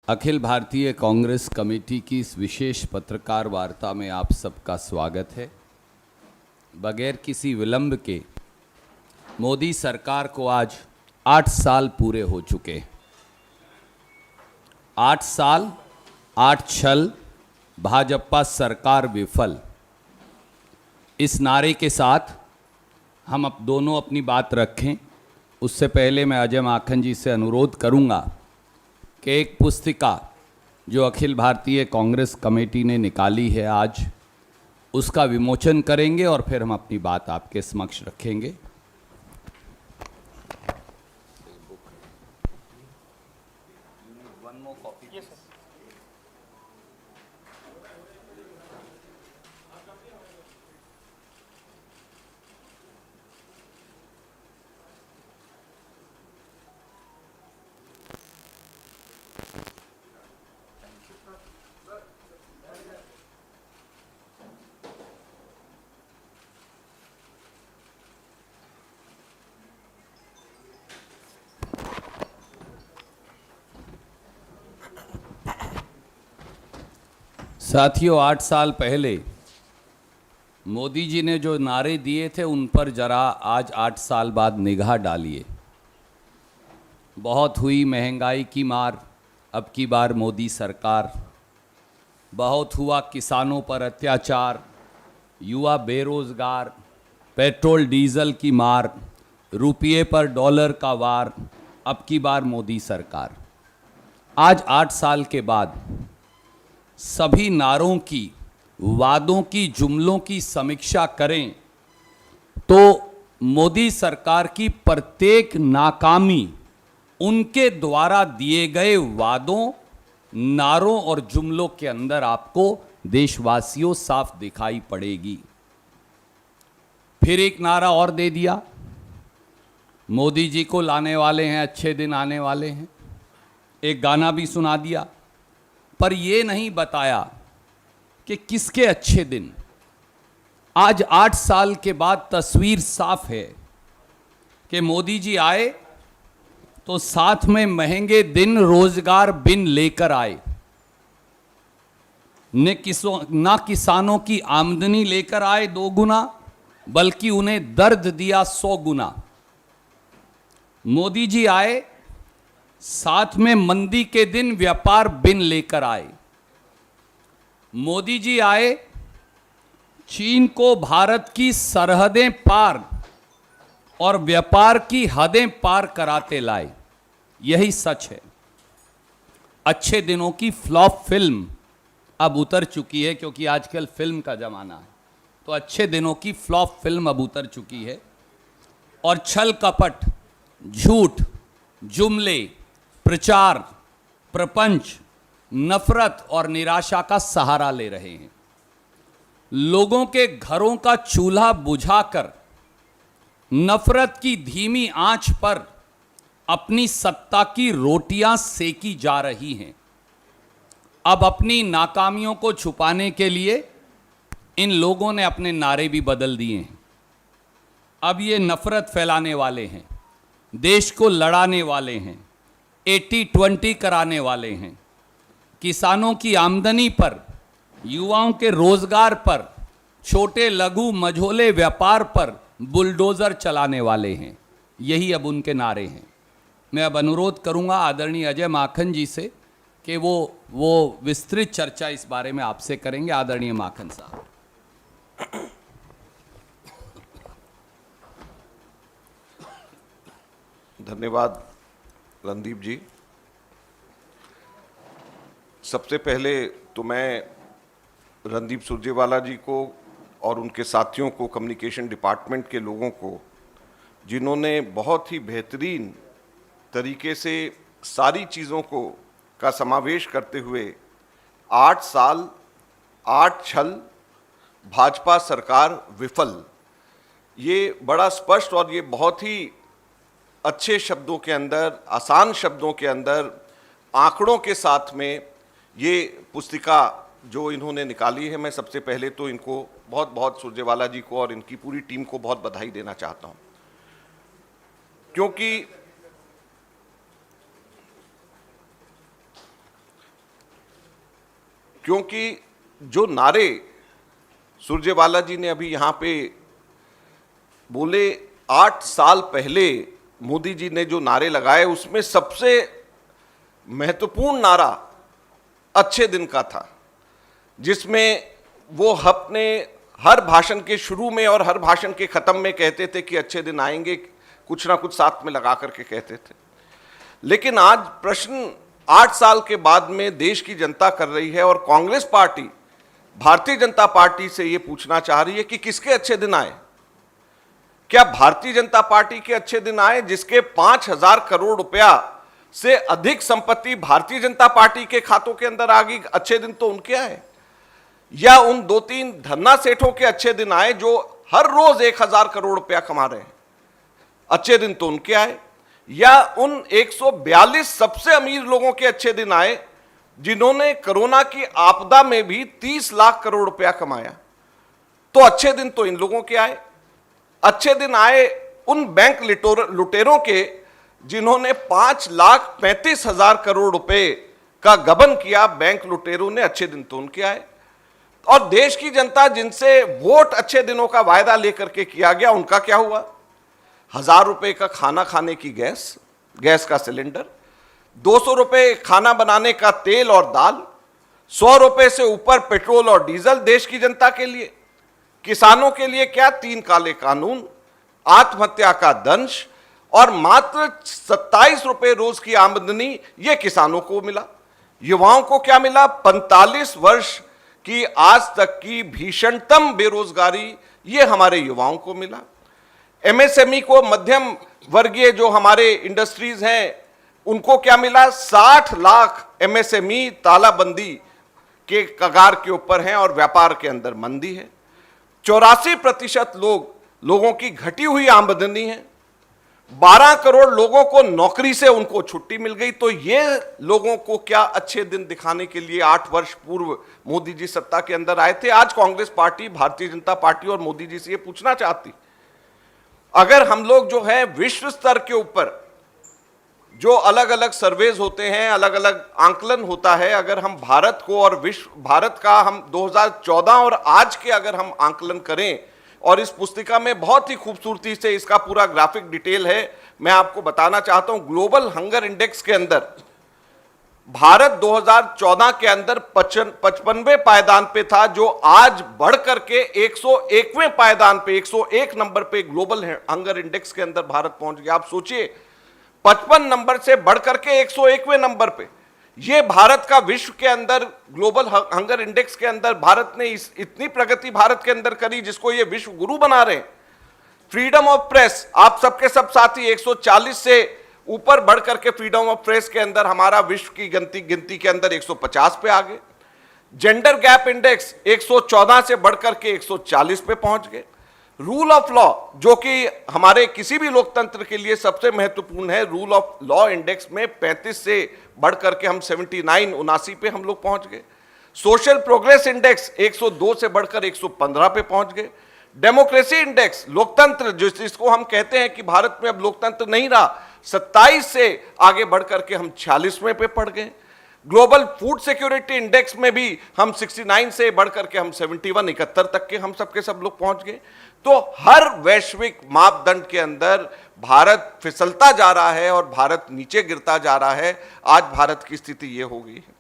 Akhil Bharatiya Congress committee की इस विशेष पत्रकार वार्ता में आप सबका स्वागत है। बगैर किसी विलंब के मोदी सरकार को आज 8 साल पूरे हो चुके। 8 साल 8 छल, भाजपा सरकार विफल। इस नारे के साथ हम दोनों अपनी बात रखें। उससे पहले मैं अजय माखन जी से अनुरोध करूंगा कि एक पुस्तिका जो अखिल भारतीय कांग्रेस कमेटी ने निकाली है आज उसका विमोचन करेंगे और फिर हम अपनी बात आपके समक्ष रखेंगे। साथियों, 8 साल पहले मोदी जी ने जो नारे दिए थे उन पर जरा आज 8 साल बाद निगाह डालिए। बहुत हुई महंगाई की मार, अब की बार मोदी सरकार। बहुत हुआ किसानों पर अत्याचार, युवा बेरोजगार, पेट्रोल डीजल की मार, रुपये पर डॉलर का वार, अब की बार मोदी सरकार। आज 8 साल के बाद सभी नारों की, वादों की, जुमलों की समीक्षा करें तो मोदी सरकार की प्रत्येक नाकामी उनके द्वारा दिए गए वादों, नारों और जुमलों के अंदर आपको देशवासियों साफ दिखाई पड़ेगी। फिर एक नारा और दे दिया, मोदी जी को लाने वाले हैं, अच्छे दिन आने वाले हैं। एक गाना भी सुना दिया, पर यह नहीं बताया कि किसके अच्छे दिन। आज 8 साल के बाद तस्वीर साफ है कि मोदी जी आए तो साथ में महंगे दिन, रोजगार बिन लेकर आए। ना किसानों की आमदनी लेकर आए 2 गुना, बल्कि उन्हें दर्द दिया 100 गुना। मोदी जी आए, साथ में मंदी के दिन व्यापार बिन लेकर आए। मोदी जी आए, चीन को भारत की सरहदें पार और व्यापार की हदें पार कराते लाए। यही सच है। अच्छे दिनों की फ्लॉप फिल्म अब उतर चुकी है, क्योंकि आजकल फिल्म का जमाना है। तो अच्छे दिनों की फ्लॉप फिल्म अब उतर चुकी है और छल कपट, झूठ, जुमले, प्रचार, प्रपंच, नफरत और निराशा का सहारा ले रहे हैं। लोगों के घरों का चूल्हा बुझाकर नफरत की धीमी आंच पर अपनी सत्ता की रोटियां सेकी जा रही हैं। अब अपनी नाकामियों को छुपाने के लिए इन लोगों ने अपने नारे भी बदल दिए हैं। अब ये नफरत फैलाने वाले हैं, देश को लड़ाने वाले हैं, 80-20 कराने वाले हैं, किसानों की आमदनी पर, युवाओं के रोजगार पर, छोटे लघु मझोले व्यापार पर बुलडोजर चलाने वाले हैं। यही अब उनके नारे हैं। मैं अब अनुरोध करूंगा आदरणीय अजय माखन जी से कि वो विस्तृत चर्चा इस बारे में आपसे करेंगे। आदरणीय माखन साहब। धन्यवाद रणदीप जी। सबसे पहले तो मैं रणदीप सुरजेवाला जी को और उनके साथियों को, कम्युनिकेशन डिपार्टमेंट के लोगों को, जिन्होंने बहुत ही बेहतरीन तरीके से सारी चीज़ों का समावेश करते हुए 8 साल 8 छल, भाजपा सरकार विफल, ये बड़ा स्पष्ट और ये बहुत ही अच्छे शब्दों के अंदर, आसान शब्दों के अंदर, आंकड़ों के साथ में ये पुस्तिका जो इन्होंने निकाली है, मैं सबसे पहले तो इनको बहुत बहुत सुरजेवाला जी को और इनकी पूरी टीम को बहुत बधाई देना चाहता हूं, क्योंकि क्योंकि जो नारे सुरजेवाला जी ने अभी यहाँ पे बोले, 8 साल पहले मोदी जी ने जो नारे लगाए उसमें सबसे महत्वपूर्ण नारा अच्छे दिन का था, जिसमें वो अपने हर भाषण के शुरू में और हर भाषण के खत्म में कहते थे कि अच्छे दिन आएंगे, कुछ ना कुछ साथ में लगा करके कहते थे। लेकिन आज प्रश्न 8 साल के बाद में देश की जनता कर रही है और कांग्रेस पार्टी भारतीय जनता पार्टी से ये पूछना चाह रही है कि किसके अच्छे दिन आए? क्या भारतीय जनता पार्टी के अच्छे दिन आए, जिसके 5,000 करोड़ रुपया से अधिक संपत्ति भारतीय जनता पार्टी के खातों के अंदर आ गई? अच्छे दिन तो उनके आए। या उन 2-3 धन्ना सेठों के अच्छे दिन आए जो हर रोज 1,000 करोड़ रुपया कमा रहे हैं? अच्छे दिन तो उनके आए। या उन 142 सबसे अमीर लोगों के अच्छे दिन आए जिन्होंने कोरोना की आपदा में भी 30 लाख करोड़ रुपया कमाया? तो अच्छे दिन तो इन लोगों के आए। अच्छे दिन आए उन बैंक लुटेरों के जिन्होंने 5,35,000 करोड़ रुपए का गबन किया। बैंक लुटेरों ने, अच्छे दिन तो उनके आए। और देश की जनता जिनसे वोट अच्छे दिनों का वायदा लेकर के किया गया, उनका क्या हुआ? 1,000 रुपए का खाना खाने की गैस का सिलेंडर, 200 रुपए खाना बनाने का तेल और दाल, 100 रुपए से ऊपर पेट्रोल और डीजल देश की जनता के लिए। किसानों के लिए क्या? 3 काले कानून, आत्महत्या का दंश और मात्र 27 रुपए रोज की आमदनी, यह किसानों को मिला। युवाओं को क्या मिला? 45 वर्ष की आज तक की भीषणतम बेरोजगारी, यह हमारे युवाओं को मिला। एमएसएमई को, मध्यम वर्गीय जो हमारे इंडस्ट्रीज हैं, उनको क्या मिला? 60 लाख एमएसएमई तालाबंदी के कगार के ऊपर हैं और व्यापार के अंदर मंदी है। 84% लोगों की घटी हुई आमदनी है। 12 करोड़ लोगों को नौकरी से उनको छुट्टी मिल गई। तो ये लोगों को क्या अच्छे दिन दिखाने के लिए 8 वर्ष पूर्व मोदी जी सत्ता के अंदर आए थे? आज कांग्रेस पार्टी, भारतीय जनता पार्टी और मोदी जी से ये पूछना चाहती, अगर हम लोग जो है विश्व स्तर के ऊपर जो अलग अलग सर्वेज होते हैं, अलग अलग आंकलन होता है, अगर हम भारत को और भारत का हम 2014 और आज के अगर हम आंकलन करें, और इस पुस्तिका में बहुत ही खूबसूरती से इसका पूरा ग्राफिक डिटेल है, मैं आपको बताना चाहता हूं। ग्लोबल हंगर इंडेक्स के अंदर भारत 2014 के अंदर 55वें पायदान पे था, जो आज बढ़ करके 101वें पायदान पे, 101 नंबर पे ग्लोबल हंगर इंडेक्स के अंदर भारत पहुंच गया। आप सोचिए, 55 नंबर से बढ़कर के 101वें नंबर पे। ये भारत का विश्व के अंदर ग्लोबल हंगर इंडेक्स के अंदर भारत ने इतनी प्रगति भारत के अंदर करी, जिसको ये विश्व गुरु बना रहे हैं। फ्रीडम ऑफ प्रेस, आप सबके सब साथी 140 से ऊपर बढ़ करके फ्रीडम ऑफ प्रेस के अंदर हमारा विश्व की गिनती के अंदर 150 पे आ गए। जेंडर गैप इंडेक्स 114 से बढ़कर के 140 पे पहुंच गए। रूल ऑफ लॉ, जो कि हमारे किसी भी लोकतंत्र के लिए सबसे महत्वपूर्ण है, रूल ऑफ लॉ इंडेक्स में 35 से बढ़कर के हम 79 पे हम लोग पहुंच गए। सोशल प्रोग्रेस इंडेक्स 102 से बढ़कर 115 पे पहुंच गए। डेमोक्रेसी इंडेक्स, लोकतंत्र जिसको हम कहते हैं कि भारत में अब लोकतंत्र नहीं रहा, 27 से आगे बढ़कर के हम 46वें पे पड़ गए। ग्लोबल फूड सिक्योरिटी इंडेक्स में भी हम 69 से बढ़कर के हम 71 तक के हम सबके सब लोग पहुंच गए। तो हर वैश्विक मापदंड के अंदर भारत फिसलता जा रहा है और भारत नीचे गिरता जा रहा है। आज भारत की स्थिति ये हो गई है।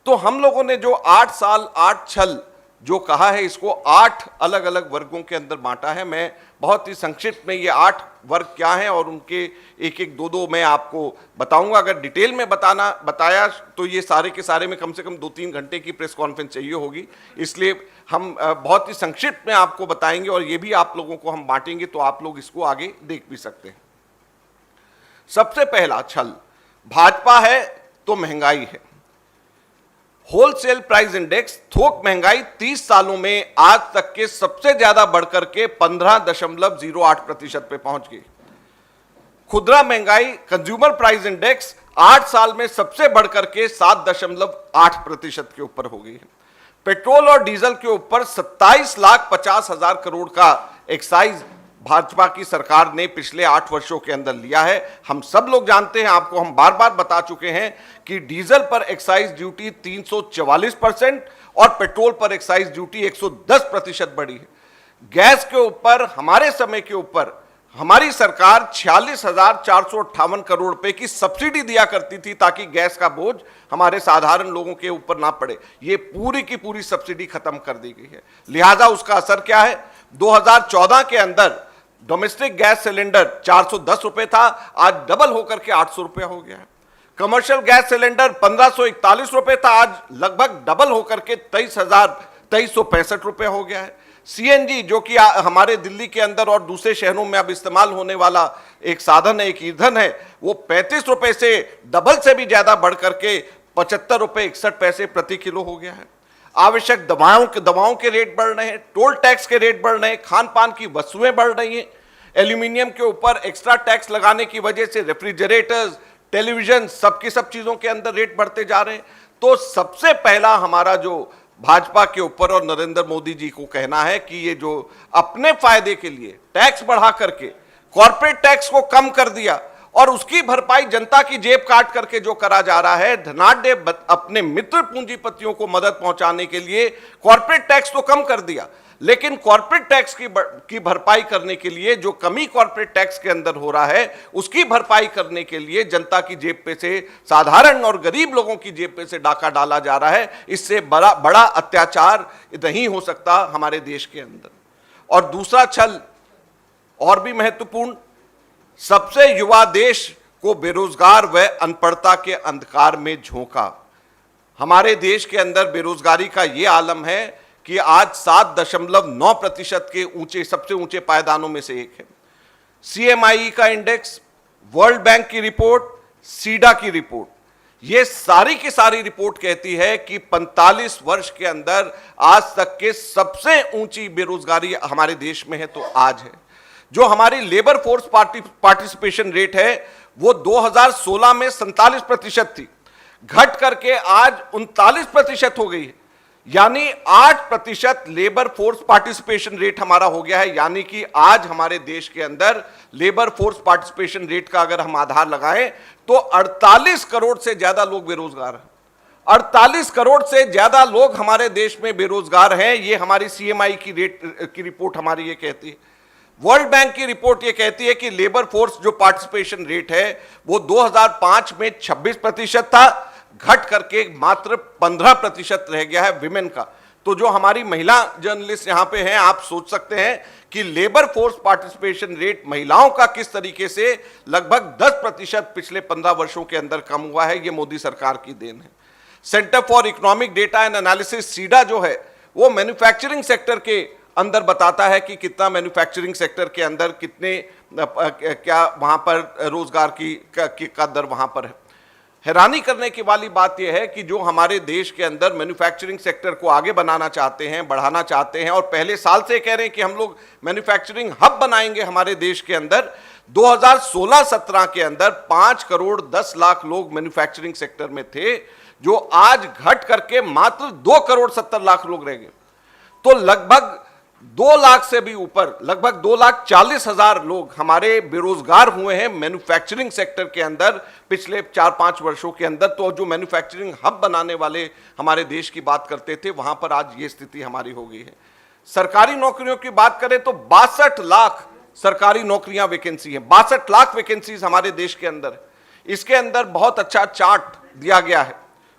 तो हम लोगों ने जो 8 साल 8 छल जो कहा है, इसको 8 अलग अलग वर्गों के अंदर बांटा है। मैं बहुत ही संक्षिप्त में ये 8 वर्ग क्या हैं और उनके एक एक दो मैं आपको बताऊंगा। अगर डिटेल में बताया तो ये सारे के सारे में कम से कम 2-3 घंटे की प्रेस कॉन्फ्रेंस चाहिए होगी, इसलिए हम बहुत ही संक्षिप्त में आपको बताएंगे और ये भी आप लोगों को हम बांटेंगे, तो आप लोग इसको आगे देख भी सकते हैं। सबसे पहला छल, भाजपा है तो महंगाई है। होलसेल प्राइस इंडेक्स, थोक महंगाई 30 सालों में आज तक के सबसे ज्यादा बढ़कर के 15.08% पे पहुंच गई। खुदरा महंगाई, कंज्यूमर प्राइस इंडेक्स 8 साल में सबसे बढ़कर के 7.8% के ऊपर हो गई है। पेट्रोल और डीजल के ऊपर 27,50,000 करोड़ का एक्साइज भाजपा की सरकार ने पिछले 8 वर्षों के अंदर लिया है। हम सब लोग जानते हैं, आपको हम बार बार बता चुके हैं कि डीजल पर एक्साइज ड्यूटी 344% और पेट्रोल पर एक्साइज ड्यूटी 110% बढ़ी है। गैस के ऊपर हमारे समय के ऊपर हमारी सरकार 46,458 करोड़ रुपए की सब्सिडी दिया करती थी ताकि गैस का बोझ हमारे साधारण लोगों के ऊपर ना पड़े। ये पूरी की पूरी सब्सिडी खत्म कर दी गई है। लिहाजा उसका असर क्या है, 2014 के अंदर डोमेस्टिक गैस सिलेंडर 410 रुपए था, आज डबल होकर के 800 रुपया हो गया है। कमर्शियल गैस सिलेंडर 1541 रुपए था, आज लगभग डबल होकर के 23,365 रुपए हो गया है। सीएनजी जो कि हमारे दिल्ली के अंदर और दूसरे शहरों में अब इस्तेमाल होने वाला एक साधन है, एक ईंधन है, वो 35 रुपए से डबल से भी ज्यादा बढ़ करके 75 रुपए 61 पैसे प्रति किलो हो गया है। आवश्यक दवाओं के रेट बढ़ रहे हैं, टोल टैक्स के रेट बढ़ रहे हैं, खान पान की वस्तुएं बढ़ रही हैं, एल्यूमिनियम के ऊपर एक्स्ट्रा टैक्स लगाने की वजह से रेफ्रिजरेटर्स, टेलीविजन, सबकी सब चीजों के अंदर रेट बढ़ते जा रहे हैं। तो सबसे पहला हमारा जो भाजपा के ऊपर और नरेंद्र मोदी जी को कहना है कि ये जो अपने फायदे के लिए टैक्स बढ़ा करके कॉर्पोरेट टैक्स को कम कर दिया और उसकी भरपाई जनता की जेब काट करके जो करा जा रहा है, धनाढ्य अपने मित्र पूंजीपतियों को मदद पहुंचाने के लिए कॉर्पोरेट टैक्स तो कम कर दिया, लेकिन कॉर्पोरेट टैक्स की भरपाई करने के लिए जो कमी कॉर्पोरेट टैक्स के अंदर हो रहा है उसकी भरपाई करने के लिए जनता की जेब पे से, साधारण और गरीब लोगों की जेब पे से डाका डाला जा रहा है। इससे बड़ा अत्याचार नहीं हो सकता हमारे देश के अंदर। और दूसरा छल और भी महत्वपूर्ण, सबसे युवा देश को बेरोजगार व अनपढ़ता के अंधकार में झोंका। हमारे देश के अंदर बेरोजगारी का यह आलम है कि आज 7.9% के ऊंचे, सबसे ऊंचे पायदानों में से एक है। सीएमआई का इंडेक्स, वर्ल्ड बैंक की रिपोर्ट, सीडा की रिपोर्ट, ये सारी की सारी रिपोर्ट कहती है कि 45 वर्ष के अंदर आज तक के सबसे ऊंची बेरोजगारी हमारे देश में है तो आज है। जो हमारी लेबर फोर्स पार्टिसिपेशन रेट है वो 2016 में 47% थी, घट करके आज 39% हो गई है। यानी 8% लेबर फोर्स पार्टिसिपेशन रेट हमारा हो गया है। यानी कि आज हमारे देश के अंदर लेबर फोर्स पार्टिसिपेशन रेट का अगर हम आधार लगाएं तो 48 करोड़ से ज्यादा लोग बेरोजगार हैं। 48 करोड़ से ज्यादा लोग हमारे देश में बेरोजगार हैं। ये हमारी सीएमआई की रिपोर्ट हमारी ये कहती है। वर्ल्ड बैंक की रिपोर्ट ये कहती है कि लेबर फोर्स जो पार्टिसिपेशन रेट है वो 2005 में 26% था, घट करके मात्र 15% रह गया है विमेन का। तो जो हमारी महिला जर्नलिस्ट यहां पे हैं, आप सोच सकते हैं कि लेबर फोर्स पार्टिसिपेशन रेट महिलाओं का किस तरीके से लगभग 10% पिछले 15 वर्षों के अंदर कम हुआ है। ये मोदी सरकार की देन है। Centre for economic data and analysis, CEDA जो है वो मैन्युफैक्चरिंग सेक्टर के अंदर बताता है कि कितना मैन्युफैक्चरिंग सेक्टर के अंदर कितने क्या वहां पर रोजगार का दर वहां पर है। हैरानी करने की वाली बात यह है कि जो हमारे देश के अंदर मैन्युफैक्चरिंग सेक्टर को आगे बनाना चाहते हैं, बढ़ाना चाहते हैं और पहले साल से कह रहे हैं कि हम लोग मैन्युफैक्चरिंग हब बनाएंगे हमारे देश के अंदर, 2016-17 के अंदर 5 करोड़ 10 लाख लोग मैन्युफैक्चरिंग सेक्टर में थे, जो आज घट करके मात्र 2 करोड़ 70 लाख लोग रह गए। तो लगभग 2 लाख से भी ऊपर, लगभग 2,40,000 लोग हमारे बेरोजगार हुए हैं मैन्युफैक्चरिंग सेक्टर के अंदर पिछले 4-5 वर्षों के अंदर। तो जो मैन्युफैक्चरिंग हब बनाने वाले हमारे देश की बात करते थे, वहां पर आज ये स्थिति हमारी हो गई है। सरकारी नौकरियों की बात करें तो 62 लाख सरकारी नौकरियां वैकेंसी है, 62 लाख वैकेंसीज हमारे देश के अंदर। इसके अंदर बहुत अच्छा चार्ट दिया गया है।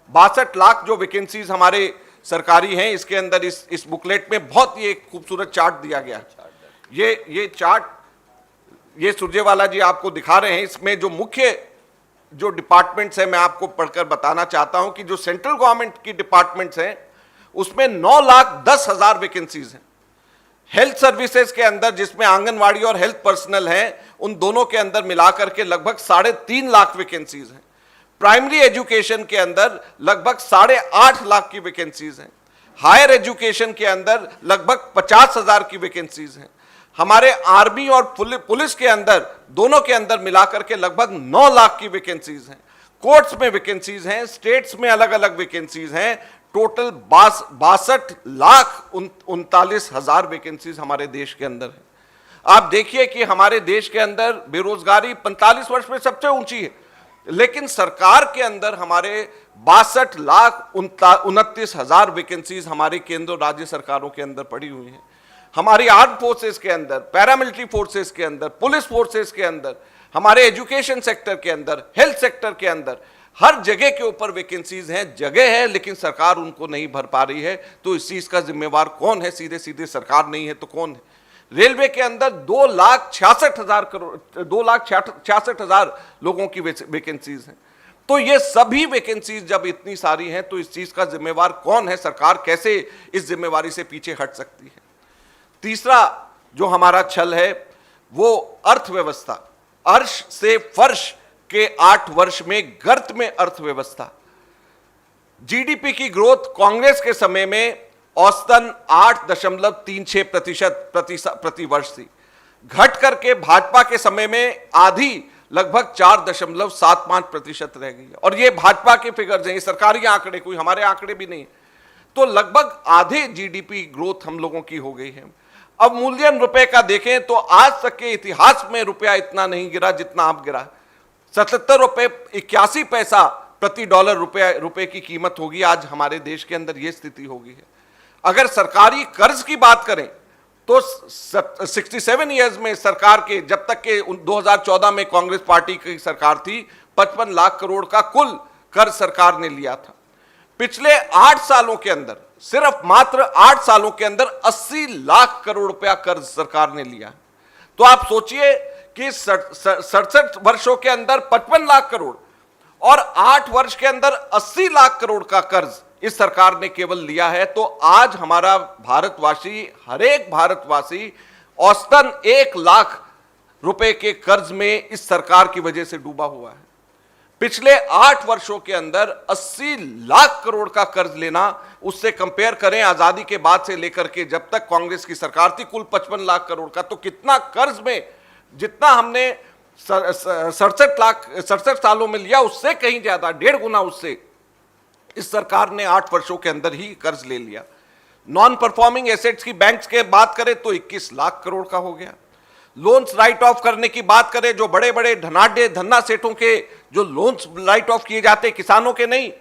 62 लाख जो वैकेंसीज हमारे सरकारी हैं, इसके अंदर इस बुकलेट में बहुत ही एक खूबसूरत चार्ट दिया गया है। ये चार्ट ये सुरजेवाला जी आपको दिखा रहे हैं। इसमें जो मुख्य जो डिपार्टमेंट्स हैं मैं आपको पढ़कर बताना चाहता हूं कि जो सेंट्रल गवर्नमेंट की डिपार्टमेंट्स हैं उसमें 9,10,000 वैकेंसीज हैं। हेल्थ सर्विसेज के अंदर जिसमें आंगनवाड़ी और हेल्थ पर्सनल हैं, उन दोनों के अंदर मिलाकर के लगभग 3.5 लाख वैकेंसीज हैं। प्राइमरी एजुकेशन के अंदर लगभग 8.5 लाख की वैकेंसीज हैं। हायर एजुकेशन के अंदर लगभग 50,000 की वैकेंसीज हैं। हमारे आर्मी और पुलिस के अंदर, दोनों के अंदर मिलाकर के लगभग 9 लाख की वैकेंसीज हैं। कोर्ट्स में वैकेंसीज हैं, स्टेट्स में अलग अलग वैकेंसीज हैं। टोटल 62,39,000 वैकेंसीज हमारे देश के अंदर है। आप देखिए कि हमारे देश के अंदर बेरोजगारी 45 वर्ष में सबसे ऊंची है, लेकिन सरकार के अंदर हमारे 62,29,000 वैकेंसीज हमारे केंद्र और राज्य सरकारों के अंदर पड़ी हुई हैं। हमारी आर्म फोर्सेस के अंदर, पैरामिलिट्री फोर्सेस के अंदर, पुलिस फोर्सेस के अंदर, हमारे एजुकेशन सेक्टर के अंदर, हेल्थ सेक्टर के अंदर, हर जगह के ऊपर वैकेंसीज हैं, जगह है, लेकिन सरकार उनको नहीं भर पा रही है। तो इस चीज का जिम्मेवार कौन है? सीधे सीधे सरकार नहीं है तो कौन है? रेलवे के अंदर 2,66,000 लोगों की वैकेंसीज हैं। तो ये सभी वैकेंसीज जब इतनी सारी हैं तो इस चीज का जिम्मेवार कौन है? सरकार कैसे इस जिम्मेवारी से पीछे हट सकती है? तीसरा जो हमारा छल है वो अर्थव्यवस्था, अर्श से फर्श के 8 वर्ष में गर्त में अर्थव्यवस्था। जीडीपी की ग्रोथ कांग्रेस के समय में औसतन 8.36% प्रति वर्ष थी, घट करके भाजपा के समय में आधी लगभग 4.75% रह गई है। और ये भाजपा के फिगर्स हैं, ये सरकारी आंकड़े, कोई हमारे आंकड़े भी नहीं। तो लगभग आधे जीडीपी ग्रोथ हम लोगों की हो गई है। अब मूल्यन रुपए का देखें तो आज तक के इतिहास में रुपया इतना नहीं गिरा जितना अब गिरा। 77.81 प्रति डॉलर रुपए की कीमत होगी आज हमारे देश के अंदर, यह स्थिति होगी है। अगर सरकारी कर्ज की बात करें तो 67 ईयर्स में सरकार के, जब तक के 2014 में कांग्रेस पार्टी की सरकार थी, 55 लाख करोड़ का कुल कर्ज सरकार ने लिया था। पिछले 8 सालों के अंदर, सिर्फ मात्र 8 सालों के अंदर 80 लाख करोड़ रुपया कर्ज सरकार ने लिया। तो आप सोचिए कि 67 वर्षों के अंदर 55 लाख करोड़ और 8 वर्ष के अंदर 80 लाख करोड़ का कर्ज इस सरकार ने केवल लिया है। तो आज हमारा भारतवासी, हर एक भारतवासी औसतन 1 लाख रुपए के कर्ज में इस सरकार की वजह से डूबा हुआ है। पिछले 8 वर्षों के अंदर 80 लाख करोड़ का कर्ज लेना, उससे कंपेयर करें आजादी के बाद से लेकर के जब तक कांग्रेस की सरकार थी, कुल 55 लाख करोड़ का। तो कितना कर्ज में, जितना हमने 67 सालों में लिया, उससे कहीं ज्यादा, 1.5 गुना उससे इस सरकार ने 8 वर्षों के अंदर ही कर्ज ले लिया। नॉन परफॉर्मिंग एसेट्स की बैंक्स के बात करें तो 21 लाख करोड़ का हो गया। लोन्स राइट ऑफ करने की बात करें, जो बड़े बड़े धनाढ्य धन्ना सेठों के जो लोन्स राइट ऑफ किए जाते, किसानों के नहीं,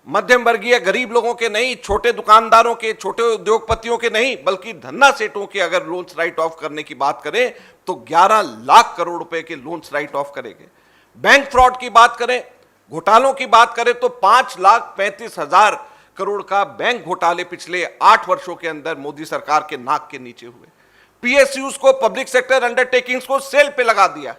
मध्यम वर्गीय गरीब लोगों के नहीं, छोटे दुकानदारों के, छोटे उद्योगपतियों के नहीं, बल्कि धन्ना सेठों के अगर लोन्स राइट ऑफ करने की बात करें तो 11 लाख करोड़ रुपए के लोन्स राइट ऑफ करेंगे। बैंक फ्रॉड की बात करें, घोटालों की बात करें तो 5,35,000 करोड़ का बैंक घोटाले पिछले 8 वर्षों के अंदर मोदी सरकार के नाक के नीचे हुए। पीएसयूज को, पब्लिक सेक्टर अंडरटेकिंग्स को सेल पे लगा दिया।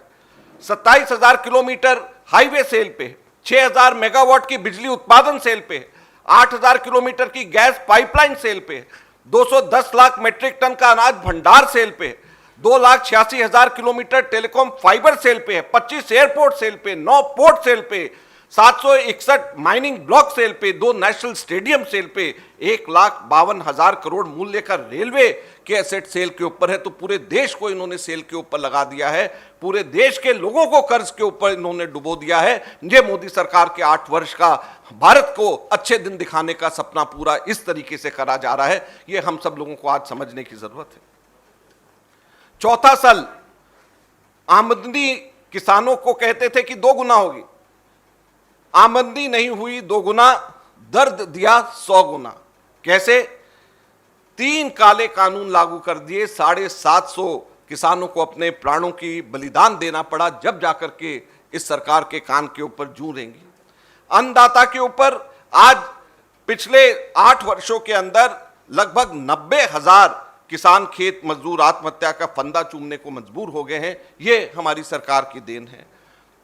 27,000 किलोमीटर हाईवे सेल पे, 6,000 मेगावाट की बिजली उत्पादन सेल पे, 8,000 किलोमीटर की गैस पाइपलाइन सेल पे, 210 लाख मीट्रिक टन का अनाज भंडार सेल पे, 2,86,000 किलोमीटर टेलीकॉम फाइबर सेल पे है, 25 एयरपोर्ट सेल पे, 9 पोर्ट सेल पे, 761 माइनिंग ब्लॉक सेल पे, 2 नेशनल स्टेडियम सेल पे, 1,52,000 करोड़ मूल्य का रेलवे के एसेट सेल के ऊपर है। तो पूरे देश को इन्होंने सेल के ऊपर लगा दिया है, पूरे देश के लोगों को कर्ज के ऊपर इन्होंने डुबो दिया है। ये मोदी सरकार के 8 वर्ष का भारत को अच्छे दिन दिखाने का सपना पूरा इस तरीके से करा जा रहा है, ये हम सब लोगों को आज समझने की जरूरत है। चौथा साल आमदनी किसानों को कहते थे कि 2 गुना होगी, आमदनी नहीं हुई 2 गुना, दर्द दिया 100 गुना। कैसे? 3 काले कानून लागू कर दिए, 750 किसानों को अपने प्राणों की बलिदान देना पड़ा, जब जाकर के इस सरकार के कान के ऊपर जूं रहेंगी। अन्नदाता के ऊपर आज पिछले 8 वर्षों के अंदर लगभग 90,000 किसान खेत मजदूर आत्महत्या का फंदा चूमने को मजबूर हो गए हैं। ये हमारी सरकार की देन है।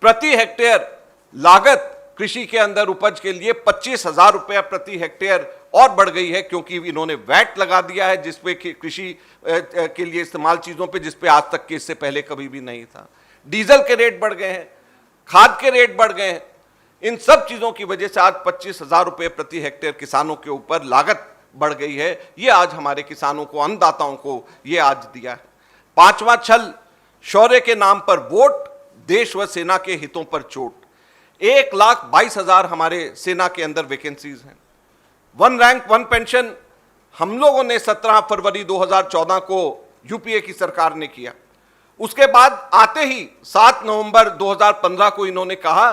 प्रति हेक्टेयर लागत कृषि के अंदर उपज के लिए 25,000 रुपया प्रति हेक्टेयर और बढ़ गई है, क्योंकि इन्होंने वैट लगा दिया है जिसपे कृषि के लिए इस्तेमाल चीजों पे, जिसपे आज तक के इससे पहले कभी भी नहीं था। डीजल के रेट बढ़ गए हैं, खाद के रेट बढ़ गए हैं। इन सब चीजों की वजह से आज 25,000 रुपये प्रति हेक्टेयर किसानों के ऊपर लागत बढ़ गई है। ये आज हमारे किसानों को, अन्नदाताओं को ये आज दिया है। 5वां छल, शौर्य के नाम पर वोट, देश व सेना के हितों पर चोट। 1,22,000 हमारे सेना के अंदर वैकेंसीज हैं। 1 रैंक 1 पेंशन हम लोगों ने 17 फरवरी 2014 को यूपीए की सरकार ने किया। उसके बाद आते ही 7 नवंबर 2015 को इन्होंने कहा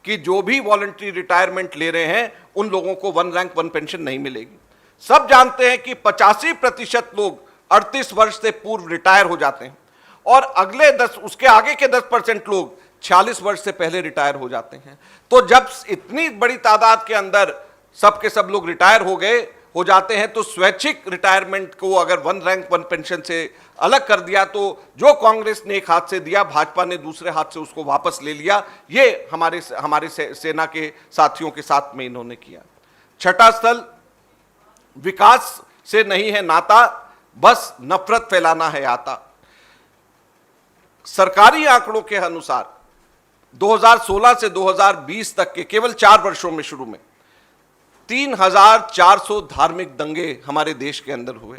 कि जो भी वॉलंटरी रिटायरमेंट ले रहे हैं उन लोगों को 1 रैंक 1 पेंशन नहीं मिलेगी। सब जानते हैं कि 85% लोग 38 वर्ष से पूर्व रिटायर हो जाते हैं और अगले 10 उसके आगे के 10% लोग 46 वर्ष से पहले रिटायर हो जाते हैं। तो जब इतनी बड़ी तादाद के अंदर सब के सब लोग रिटायर हो जाते हैं तो स्वैच्छिक रिटायरमेंट को अगर 1 रैंक 1 पेंशन से अलग कर दिया तो जो कांग्रेस ने एक हाथ से दिया, भाजपा ने दूसरे हाथ से उसको वापस ले लिया। ये हमारे सेना के साथियों के साथ में इन्होंने किया। छठा स्थल, विकास से नहीं है नाता, बस नफरत फैलाना है आता। सरकारी आंकड़ों के अनुसार 2016 से 2020 तक के केवल 4 वर्षों में शुरू में 3400 धार्मिक दंगे हमारे देश के अंदर हुए।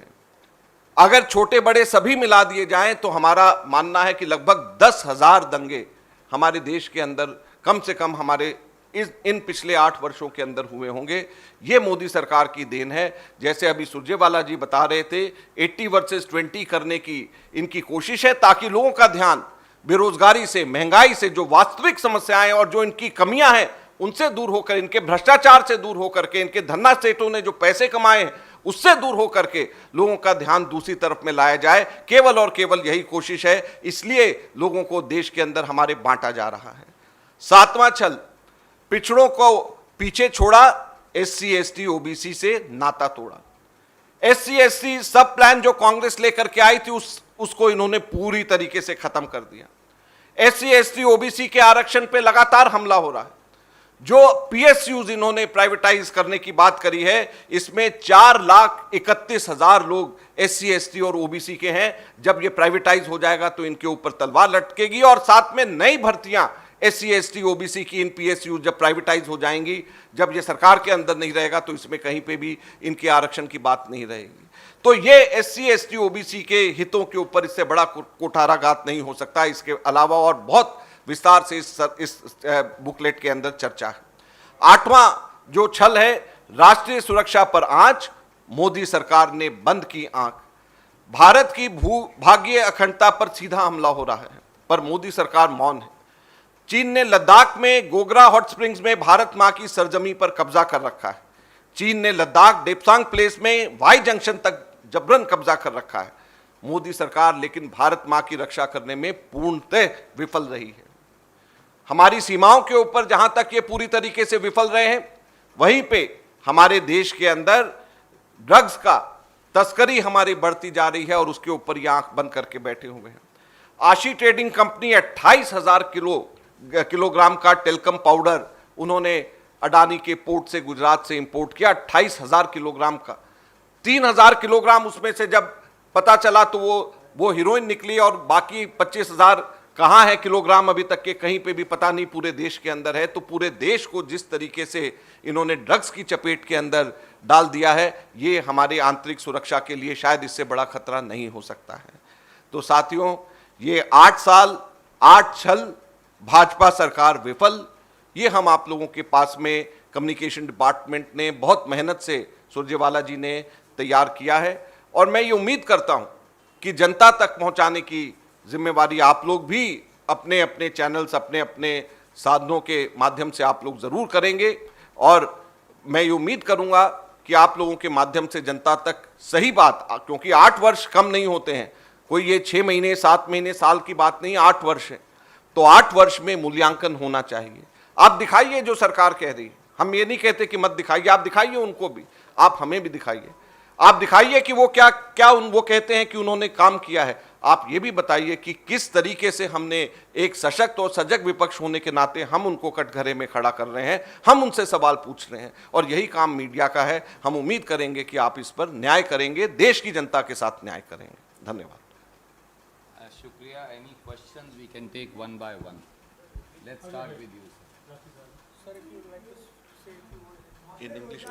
अगर छोटे बड़े सभी मिला दिए जाएं तो हमारा मानना है कि लगभग 10,000 दंगे हमारे देश के अंदर कम से कम हमारे इन पिछले 8 वर्षों के अंदर हुए होंगे। ये मोदी सरकार की देन है। जैसे अभी सुरजेवाला जी बता रहे थे, 80 वर्सेस 20 करने की इनकी कोशिश है ताकि लोगों का ध्यान बेरोजगारी से, महंगाई से, जो वास्तविक समस्याएं और जो इनकी कमियां हैं उनसे दूर होकर, इनके भ्रष्टाचार से दूर होकर के, इनके धन्ना सेठों ने जो पैसे कमाए हैं उससे दूर होकर के लोगों का ध्यान दूसरी तरफ में लाया जाए। केवल और केवल यही कोशिश है, इसलिए लोगों को देश के अंदर हमारे बांटा जा रहा है। 7वां छल, पिछड़ों को पीछे छोड़ा, SC ST OBC से नाता तोड़ा। SC ST सब प्लान जो कांग्रेस लेकर के आई थी उसको इन्होंने पूरी तरीके से खत्म कर दिया। SC ST OBC के आरक्षण पे लगातार हमला हो रहा है। जो PSUs इन्होंने प्राइवेटाइज करने की बात करी है, इसमें 4,31,000 लोग SC ST और OBC के हैं। जब ये प्राइवेटाइज हो जाएगा तो इनके ऊपर तलवार लटकेगी और साथ में नई भर्तियां SC ST OBC की इन PSU जब प्राइवेटाइज हो जाएंगी, जब ये सरकार के अंदर नहीं रहेगा तो इसमें कहीं पे भी इनके आरक्षण की बात नहीं रहेगी। तो ये SC ST OBC के हितों के ऊपर इससे बड़ा कुठाराघात नहीं हो सकता। इसके अलावा और बहुत विस्तार से इस बुकलेट के अंदर चर्चा है। 8वां जो छल है, राष्ट्रीय सुरक्षा पर आंच, मोदी सरकार ने बंद की आंख। भारत की भूभागीय अखंडता पर सीधा हमला हो रहा है पर मोदी सरकार मौन है। चीन ने लद्दाख में गोगरा हॉट स्प्रिंग्स में भारत मां की सरजमी पर कब्जा कर रखा है। चीन ने लद्दाख डेप्सांग प्लेस में वाई जंक्शन तक जबरन कब्जा कर रखा है। मोदी सरकार लेकिन भारत मां की रक्षा करने में पूर्णतः विफल रही है। हमारी सीमाओं के ऊपर जहां तक ये पूरी तरीके से विफल रहे हैं, वहीं पे हमारे देश के अंदर ड्रग्स का तस्करी हमारी बढ़ती जा रही है और उसके ऊपर ये आंख बंद करके बैठे हुए हैं। आशी ट्रेडिंग कंपनी 28,000 किलोग्राम का टेल्कम पाउडर उन्होंने अडानी के पोर्ट से गुजरात से इंपोर्ट किया, 28,000 किलोग्राम का। 3,000 किलोग्राम उसमें से जब पता चला तो वो हीरोइन निकली और बाकी 25,000 कहाँ है किलोग्राम अभी तक के कहीं पे भी पता नहीं, पूरे देश के अंदर है। तो पूरे देश को जिस तरीके से इन्होंने ड्रग्स की चपेट के अंदर डाल दिया है, ये हमारे आंतरिक सुरक्षा के लिए शायद इससे बड़ा खतरा नहीं हो सकता है। तो साथियों, ये 8 साल 8 छल, भाजपा सरकार विफल, ये हम आप लोगों के पास में कम्युनिकेशन डिपार्टमेंट ने बहुत मेहनत से सुरजेवाला जी ने तैयार किया है और मैं ये उम्मीद करता हूं कि जनता तक पहुंचाने की जिम्मेवारी आप लोग भी अपने अपने चैनल्स, अपने अपने साधनों के माध्यम से आप लोग ज़रूर करेंगे। और मैं ये उम्मीद करूंगा कि आप लोगों के माध्यम से जनता तक सही बात, क्योंकि 8 वर्ष कम नहीं होते हैं, कोई ये 6 महीने 7 महीने साल की बात नहीं, 8 वर्ष है। तो 8 वर्ष में मूल्यांकन होना चाहिए। आप दिखाइए जो सरकार कह रही है, हम ये नहीं कहते कि मत दिखाइए, आप दिखाइए उनको भी, आप हमें भी दिखाइए। आप दिखाइए कि वो वो कहते हैं कि उन्होंने काम किया है। आप ये भी बताइए कि किस तरीके से हमने एक सशक्त और सजग विपक्ष होने के नाते हम उनको कटघरे में खड़ा कर रहे हैं, हम उनसे सवाल पूछ रहे हैं और यही काम मीडिया का है। हम उम्मीद करेंगे कि आप इस पर न्याय करेंगे, देश की जनता के साथ न्याय करेंगे। धन्यवाद। शुक्रिया। Any questions we can take one by one. Let's start with you in English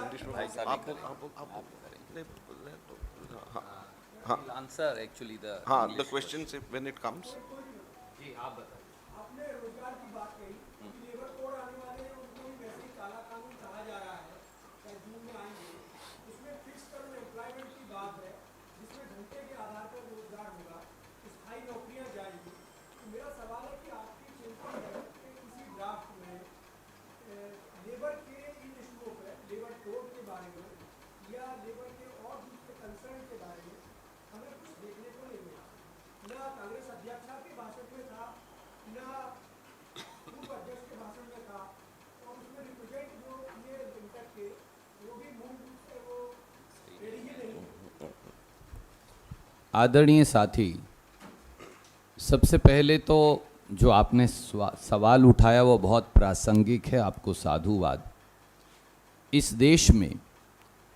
answer actually the question when it comes. जी आप बताइए। आपने रोजगार की बात कही, लेबर कोड आने वाले हैं, उनको भी वैसे ही काला कानून कहा जा रहा है, कल जून में आएंगे। उसमें फिक्स टर्म एम्प्लॉयमेंट की बात है, जिसमें घंटे के आधार पर रोजगार होगा, स्थायी नौकरियां जाएंगी। मेरा सवाल है कि आपकी चिंता है कि किसी ड्राफ्ट में लेबर के इन इशूओं पर, लेबर कोड के बारे में या लेबर के और दूसरे कंसर्न के बारे में हमें कुछ देखने को नहीं मिला। न कांग्रेस अध्यक्षा के भाषण में था, न पूर्व अध्यक्ष के भाषण में था, और उसमें रिप्रेजेंट जो किए इंटर के वो भी मूल रूप से वो रेडी ही नहीं है। आदरणीय साथी, सबसे पहले तो जो आपने सवाल उठाया वो बहुत प्रासंगिक है, आपको साधुवाद। इस देश में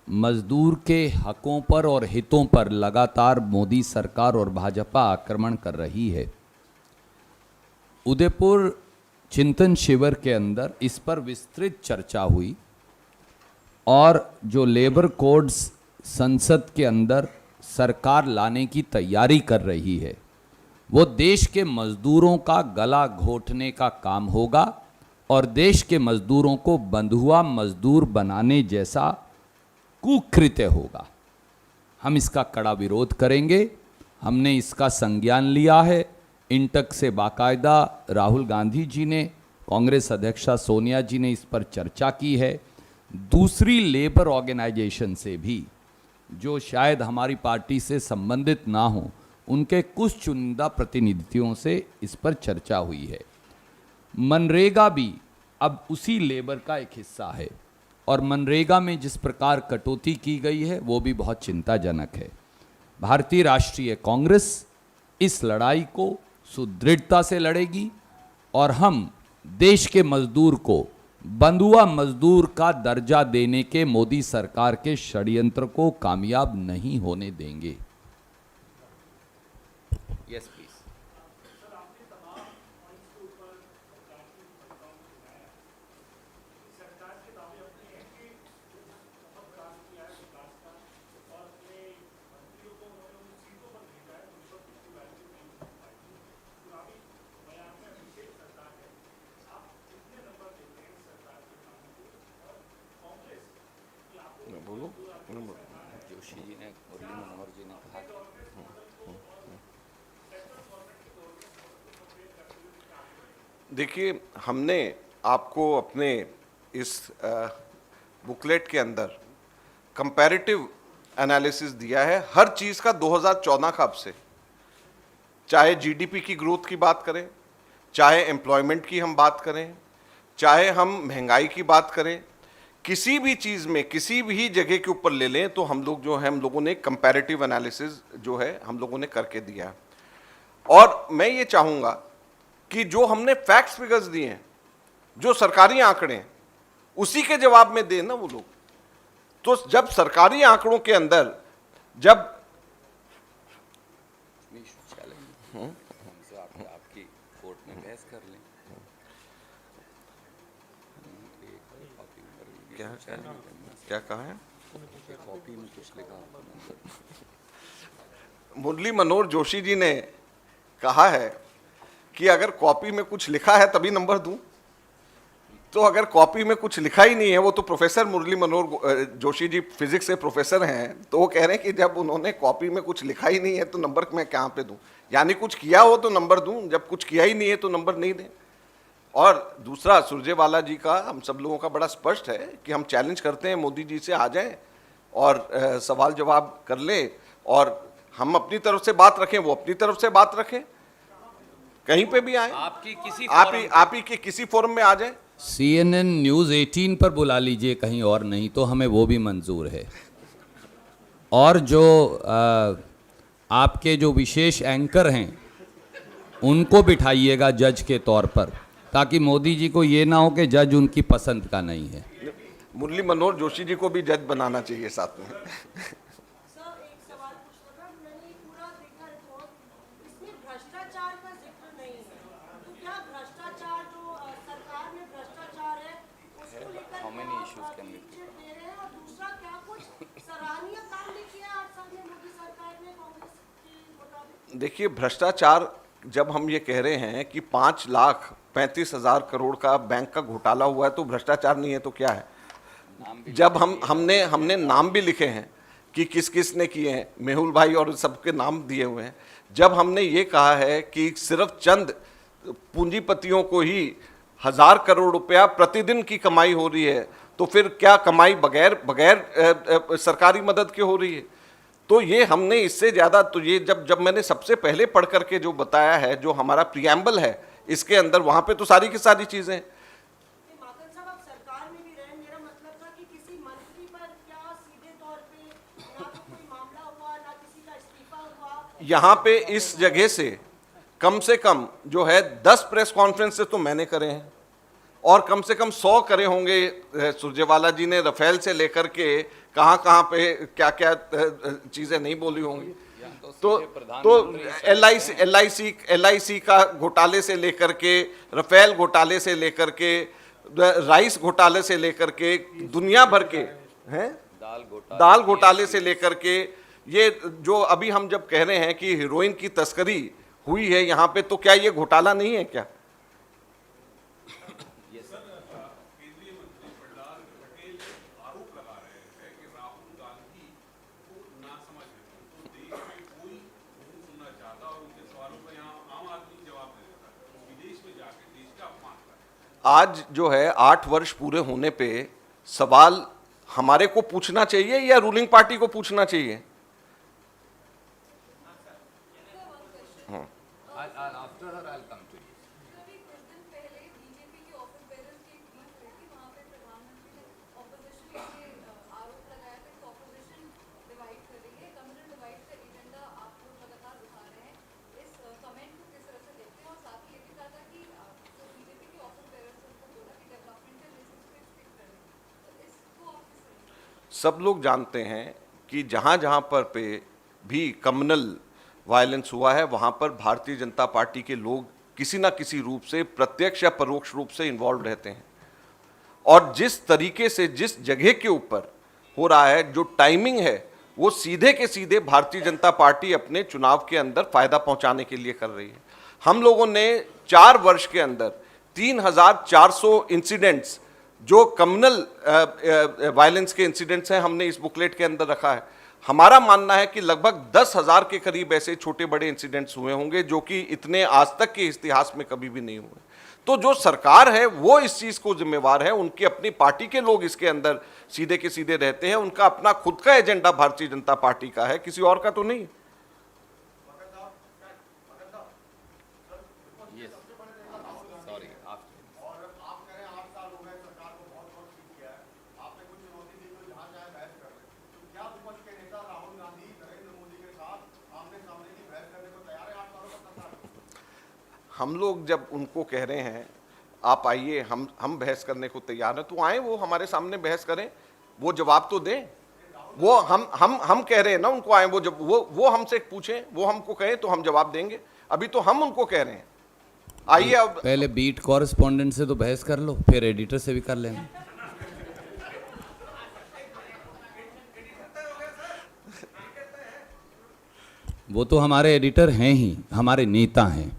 मजदूर के हकों पर और हितों पर लगातार मोदी सरकार और भाजपा आक्रमण कर रही है। उदयपुर चिंतन शिविर के अंदर इस पर विस्तृत चर्चा हुई और जो लेबर कोड्स संसद के अंदर सरकार लाने की तैयारी कर रही है वो देश के मजदूरों का गला घोटने का काम होगा और देश के मजदूरों को बंधुआ मजदूर बनाने जैसा कुकृत्य होगा। हम इसका कड़ा विरोध करेंगे। हमने इसका संज्ञान लिया है। इंटक से बाकायदा राहुल गांधी जी ने, कांग्रेस अध्यक्षा सोनिया जी ने इस पर चर्चा की है। दूसरी लेबर ऑर्गेनाइजेशन से भी जो शायद हमारी पार्टी से संबंधित ना हो, उनके कुछ चुनिंदा प्रतिनिधियों से इस पर चर्चा हुई है। मनरेगा भी अब उसी लेबर का एक हिस्सा है और मनरेगा में जिस प्रकार कटौती की गई है वो भी बहुत चिंताजनक है। भारतीय राष्ट्रीय कांग्रेस इस लड़ाई को सुदृढ़ता से लड़ेगी और हम देश के मजदूर को बंधुआ मजदूर का दर्जा देने के मोदी सरकार के षड्यंत्र को कामयाब नहीं होने देंगे। Yes please. बोलो। जोशी जी ने, मुरली मनोहर जी ने कहा देखिए, हमने आपको अपने इस बुकलेट के अंदर कंपैरेटिव एनालिसिस दिया है हर चीज़ का 2014 का अब से, चाहे जीडीपी की ग्रोथ की बात करें, चाहे एम्प्लॉयमेंट की हम बात करें, चाहे हम महंगाई की बात करें, किसी भी चीज़ में किसी भी जगह के ऊपर ले लें तो हम लोग जो है, हम लोगों ने कंपैरेटिव एनालिसिस जो है हम लोगों ने करके दिया। और मैं ये चाहूँगा कि जो हमने फैक्ट्स फिगर्स दिए हैं, जो सरकारी आंकड़े हैं, उसी के जवाब में दें ना वो लोग। तो जब सरकारी आंकड़ों के अंदर जब आपकी कोर्ट में बहस कर लें। क्या कहा है? कॉपी में कुछ लिखा। मुरली मनोहर जोशी जी ने कहा है कि अगर कॉपी में कुछ लिखा है तभी नंबर दूं, तो अगर कॉपी में कुछ लिखा ही नहीं है, वो तो प्रोफेसर मुरली मनोहर जोशी जी फिजिक्स से प्रोफेसर हैं, तो वो कह रहे हैं कि जब उन्होंने कॉपी में कुछ लिखा ही नहीं है तो नंबर मैं कहाँ पे दूं? यानी कुछ किया हो तो नंबर दूं, जब कुछ किया ही नहीं है तो नंबर नहीं दें। और दूसरा, सुरजेवाला जी का, हम सब लोगों का बड़ा स्पष्ट है कि हम चैलेंज करते हैं मोदी जी से आ जाएं और सवाल जवाब कर लें और हम अपनी तरफ से बात रखें, वो अपनी तरफ से बात रखें, कहीं पे भी आए, आप ही के किसी फोरम में आ जाए। CNN न्यूज़ 18 पर बुला लीजिए कहीं और, नहीं तो हमें वो भी मंजूर है। और जो आपके जो विशेष एंकर हैं उनको बिठाइएगा जज के तौर पर, ताकि मोदी जी को ये ना हो कि जज उनकी पसंद का नहीं है। मुरली मनोहर जोशी जी को भी जज बनाना चाहिए साथ में। भ्रष्टाचार का जिक्र नहीं है, तो क्या भ्रष्टाचार जो सरकार में भ्रष्टाचार है उसको लेकर दे रहे हैं? और दूसरा, क्या कुछ सराहनीय काम भी किया आप सबने मोदी सरकार ने कांग्रेस के मुताबिक? देखिए, भ्रष्टाचार जब हम ये कह रहे हैं कि 5,35,000 करोड़ का बैंक का घोटाला हुआ है तो भ्रष्टाचार नहीं है तो क्या है? जब हमने नाम भी लिखे हैं कि किस किस ने किए हैं, मेहुल भाई और सबके नाम दिए हुए हैं। जब हमने ये कहा है कि सिर्फ चंद पूंजीपतियों को ही 1000 करोड़ रुपया प्रतिदिन की कमाई हो रही है, तो फिर क्या कमाई बगैर बगैर सरकारी मदद के हो रही है? तो ये हमने इससे ज़्यादा, तो ये जब मैंने सबसे पहले पढ़ करके जो बताया है, जो हमारा प्रियम्बल है इसके अंदर, वहाँ पे तो सारी की सारी चीज़ें। माकन साहब, आप सरकार में भी रहे, मेरा मतलब था कि किसी मंत्री पर क्या सीधे तौर पे ना तो कोई मामला हुआ, ना किसी का इस्तीफा हुआ। यहाँ पे इस जगह से कम जो है 10 प्रेस कॉन्फ्रेंसेस तो मैंने करे हैं, और कम से कम 100 करे होंगे सुरजेवाला जी ने, रफेल से लेकर के कहाँ पे क्या क्या चीज़ें नहीं बोली होंगी। तो LIC का घोटाले से लेकर के, रफेल घोटाले से लेकर के, राइस घोटाले से लेकर के, दुनिया भर के हैं, दाल घोटाले से लेकर के, ये जो अभी हम जब कह रहे हैं कि हीरोइन की तस्करी हुई है यहाँ पे, तो क्या ये घोटाला नहीं है क्या? आज जो है 8 वर्ष पूरे होने पे सवाल हमारे को पूछना चाहिए या रूलिंग पार्टी को पूछना चाहिए? After her, I'll come to you. अभी कुछ दिन पहले बीजेपी के ऑफिस बेरर्स की एक मीट हुई थी, वहाँ पे प्रधानमंत्री ने ऑपोजिशन के आरोप लगाया था कि ऑपोजिशन डिवाइड कर रही है, कम्युनल डिवाइड का एजेंडा आप लोग लगातार उठा रहे हैं। इस कमेंट को किस तरह से देखते हैं? और साथ ही ये भी कहा था कि जो बीजेपी के ऑफिस बेरर्स हैं उनको बोला कि डेवलपमेंटल इश्यूज पे स्टिक करें, तो इसको आप किस तरह? सब लोग जानते हैं कि जहाँ जहाँ पर पे भी कम्युनल वायलेंस हुआ है, वहाँ पर भारतीय जनता पार्टी के लोग किसी ना किसी रूप से प्रत्यक्ष या परोक्ष रूप से इन्वॉल्व रहते हैं। और जिस तरीके से जिस जगह के ऊपर हो रहा है, जो टाइमिंग है, वो सीधे के सीधे भारतीय जनता पार्टी अपने चुनाव के अंदर फायदा पहुंचाने के लिए कर रही है। हम लोगों ने 4 वर्ष के अंदर 3400 इंसिडेंट्स जो कम्युनल वायलेंस के इंसिडेंट्स हैं, हमने इस बुकलेट के अंदर रखा है। हमारा मानना है कि लगभग 10,000 के करीब ऐसे छोटे बड़े इंसिडेंट्स हुए होंगे जो कि इतने आज तक के इतिहास में कभी भी नहीं हुए। तो जो सरकार है वो इस चीज़ को जिम्मेवार है, उनकी अपनी पार्टी के लोग इसके अंदर सीधे के सीधे रहते हैं, उनका अपना खुद का एजेंडा भारतीय जनता पार्टी का है, किसी और का तो नहीं। हम लोग जब उनको कह रहे हैं आप आइए, हम बहस करने को तैयार हैं, तो आए, वो हमारे सामने बहस करें, वो जवाब तो दें। वो हम कह रहे हैं ना उनको आए, वो जब वो हमसे पूछें, वो हमको कहें तो हम जवाब देंगे। अभी तो हम उनको कह रहे हैं आइए। अब पहले बीट कॉरेस्पॉन्डेंट से तो बहस कर लो, फिर एडिटर से भी कर लेना। वो तो हमारे एडिटर हैं ही, हमारे नेता हैं।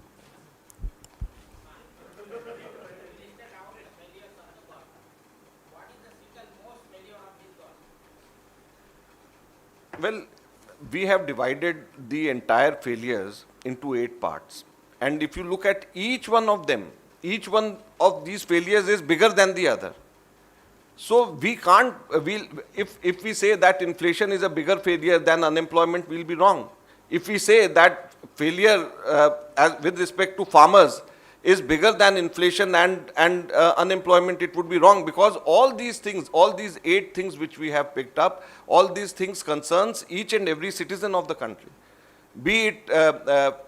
Well, we have divided the entire failures into 8 parts. And if you look at each one of them, each one of these failures is bigger than the other. So we can't, if we say that inflation is a bigger failure than unemployment, we'll be wrong. If we say that failure with respect to farmers is bigger than inflation and unemployment, it would be wrong, because all these things, all these 8 things which we have picked up, all these things concerns each and every citizen of the country. Be it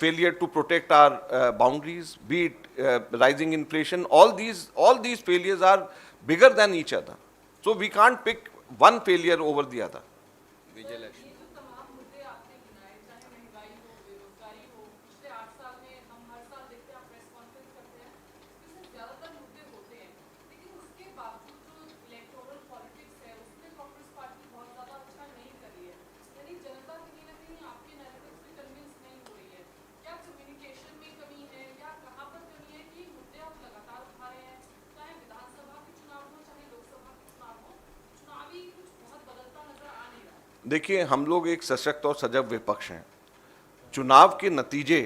failure to protect our boundaries, be it rising inflation, all these failures are bigger than each other. So we can't pick one failure over the other. देखिए, हम लोग एक सशक्त और सजग विपक्ष हैं। चुनाव के नतीजे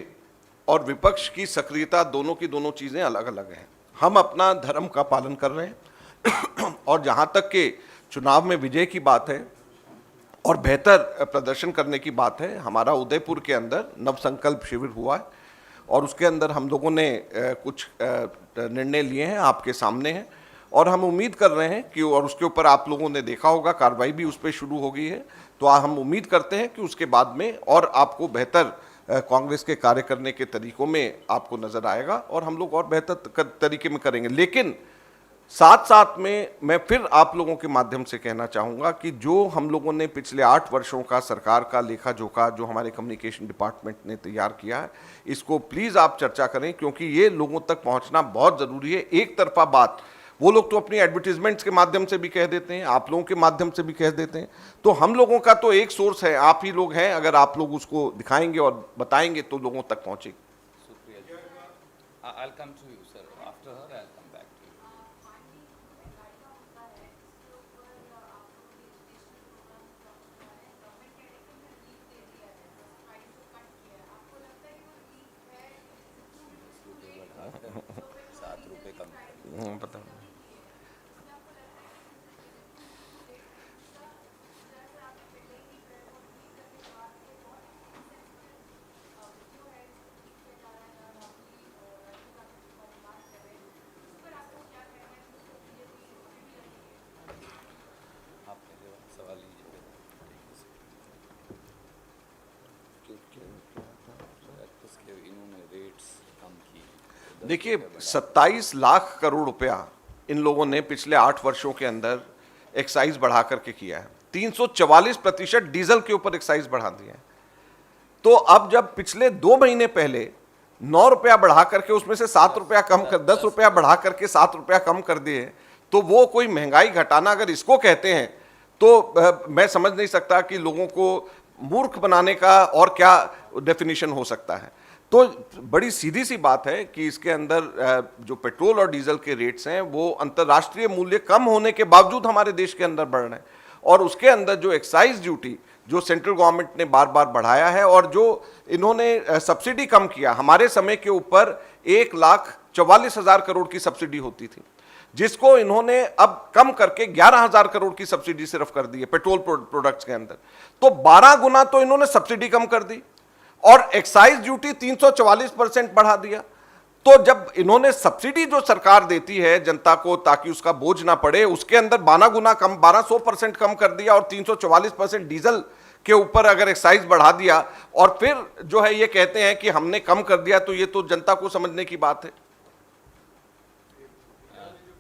और विपक्ष की सक्रियता दोनों की दोनों चीज़ें अलग अलग हैं। हम अपना धर्म का पालन कर रहे हैं और जहाँ तक के चुनाव में विजय की बात है और बेहतर प्रदर्शन करने की बात है, हमारा उदयपुर के अंदर नवसंकल्प शिविर हुआ है और उसके अंदर हम लोगों ने कुछ निर्णय लिए हैं, आपके सामने हैं और हम उम्मीद कर रहे हैं कि, और उसके ऊपर आप लोगों ने देखा होगा कार्रवाई भी उस पर शुरू हो गई है, तो हम उम्मीद करते हैं कि उसके बाद में और आपको बेहतर कांग्रेस के कार्य करने के तरीकों में आपको नजर आएगा और हम लोग और बेहतर तरीके में करेंगे। लेकिन साथ साथ में मैं फिर आप लोगों के माध्यम से कहना चाहूँगा कि जो हम लोगों ने पिछले 8 वर्षों का सरकार का लेखा जोखा जो हमारे कम्युनिकेशन डिपार्टमेंट ने तैयार किया है, इसको प्लीज़ आप चर्चा करें, क्योंकि ये लोगों तक पहुँचना बहुत ज़रूरी है। एक तरफा बात वो लोग तो अपनी एडवर्टीजमेंट्स के माध्यम से भी कह देते हैं, आप लोगों के माध्यम से भी कह देते हैं, तो हम लोगों का तो एक सोर्स है, आप ही लोग हैं। अगर आप लोग उसको दिखाएंगे और बताएंगे तो लोगों तक पहुँचेगी। I'll come to you, sir. After her, I'll come back to you. पता नहीं। सवाल लीजिए। इन्होंने रेट्स कम की। देखिए, 27 लाख करोड़ रुपया इन लोगों ने पिछले 8 वर्षों के अंदर एक्साइज बढ़ा करके किया है। 344% डीजल के ऊपर एक्साइज बढ़ा दिया है। तो अब जब पिछले 2 महीने पहले 9 रुपया बढ़ा करके उसमें से 7 रुपया कम कर 10 रुपया बढ़ा करके 7 रुपया कम कर दिए, तो वो कोई महंगाई घटाना अगर इसको कहते हैं तो मैं समझ नहीं सकता कि लोगों को मूर्ख बनाने का और क्या डेफिनेशन हो सकता है। तो बड़ी सीधी सी बात है कि इसके अंदर जो पेट्रोल और डीजल के रेट्स हैं वो अंतर्राष्ट्रीय मूल्य कम होने के बावजूद हमारे देश के अंदर बढ़ रहे हैं और उसके अंदर जो एक्साइज ड्यूटी जो सेंट्रल गवर्नमेंट ने बार बार बढ़ाया है और जो इन्होंने सब्सिडी कम किया, हमारे समय के ऊपर 1,44,000 करोड़ की सब्सिडी होती थी, जिसको इन्होंने अब कम करके 11,000 करोड़ की सब्सिडी सिर्फ कर दी है पेट्रोल प्रोडक्ट्स के अंदर। तो 12 गुना तो इन्होंने सब्सिडी कम कर दी और एक्साइज ड्यूटी 344% बढ़ा दिया। तो जब इन्होंने सब्सिडी जो सरकार देती है जनता को ताकि उसका बोझ ना पड़े, उसके अंदर 12 गुना कम 1200% कम कर दिया और 344% डीजल के ऊपर अगर एक्साइज बढ़ा दिया और फिर जो है ये कहते हैं कि हमने कम कर दिया, तो ये तो जनता को समझने की बात है।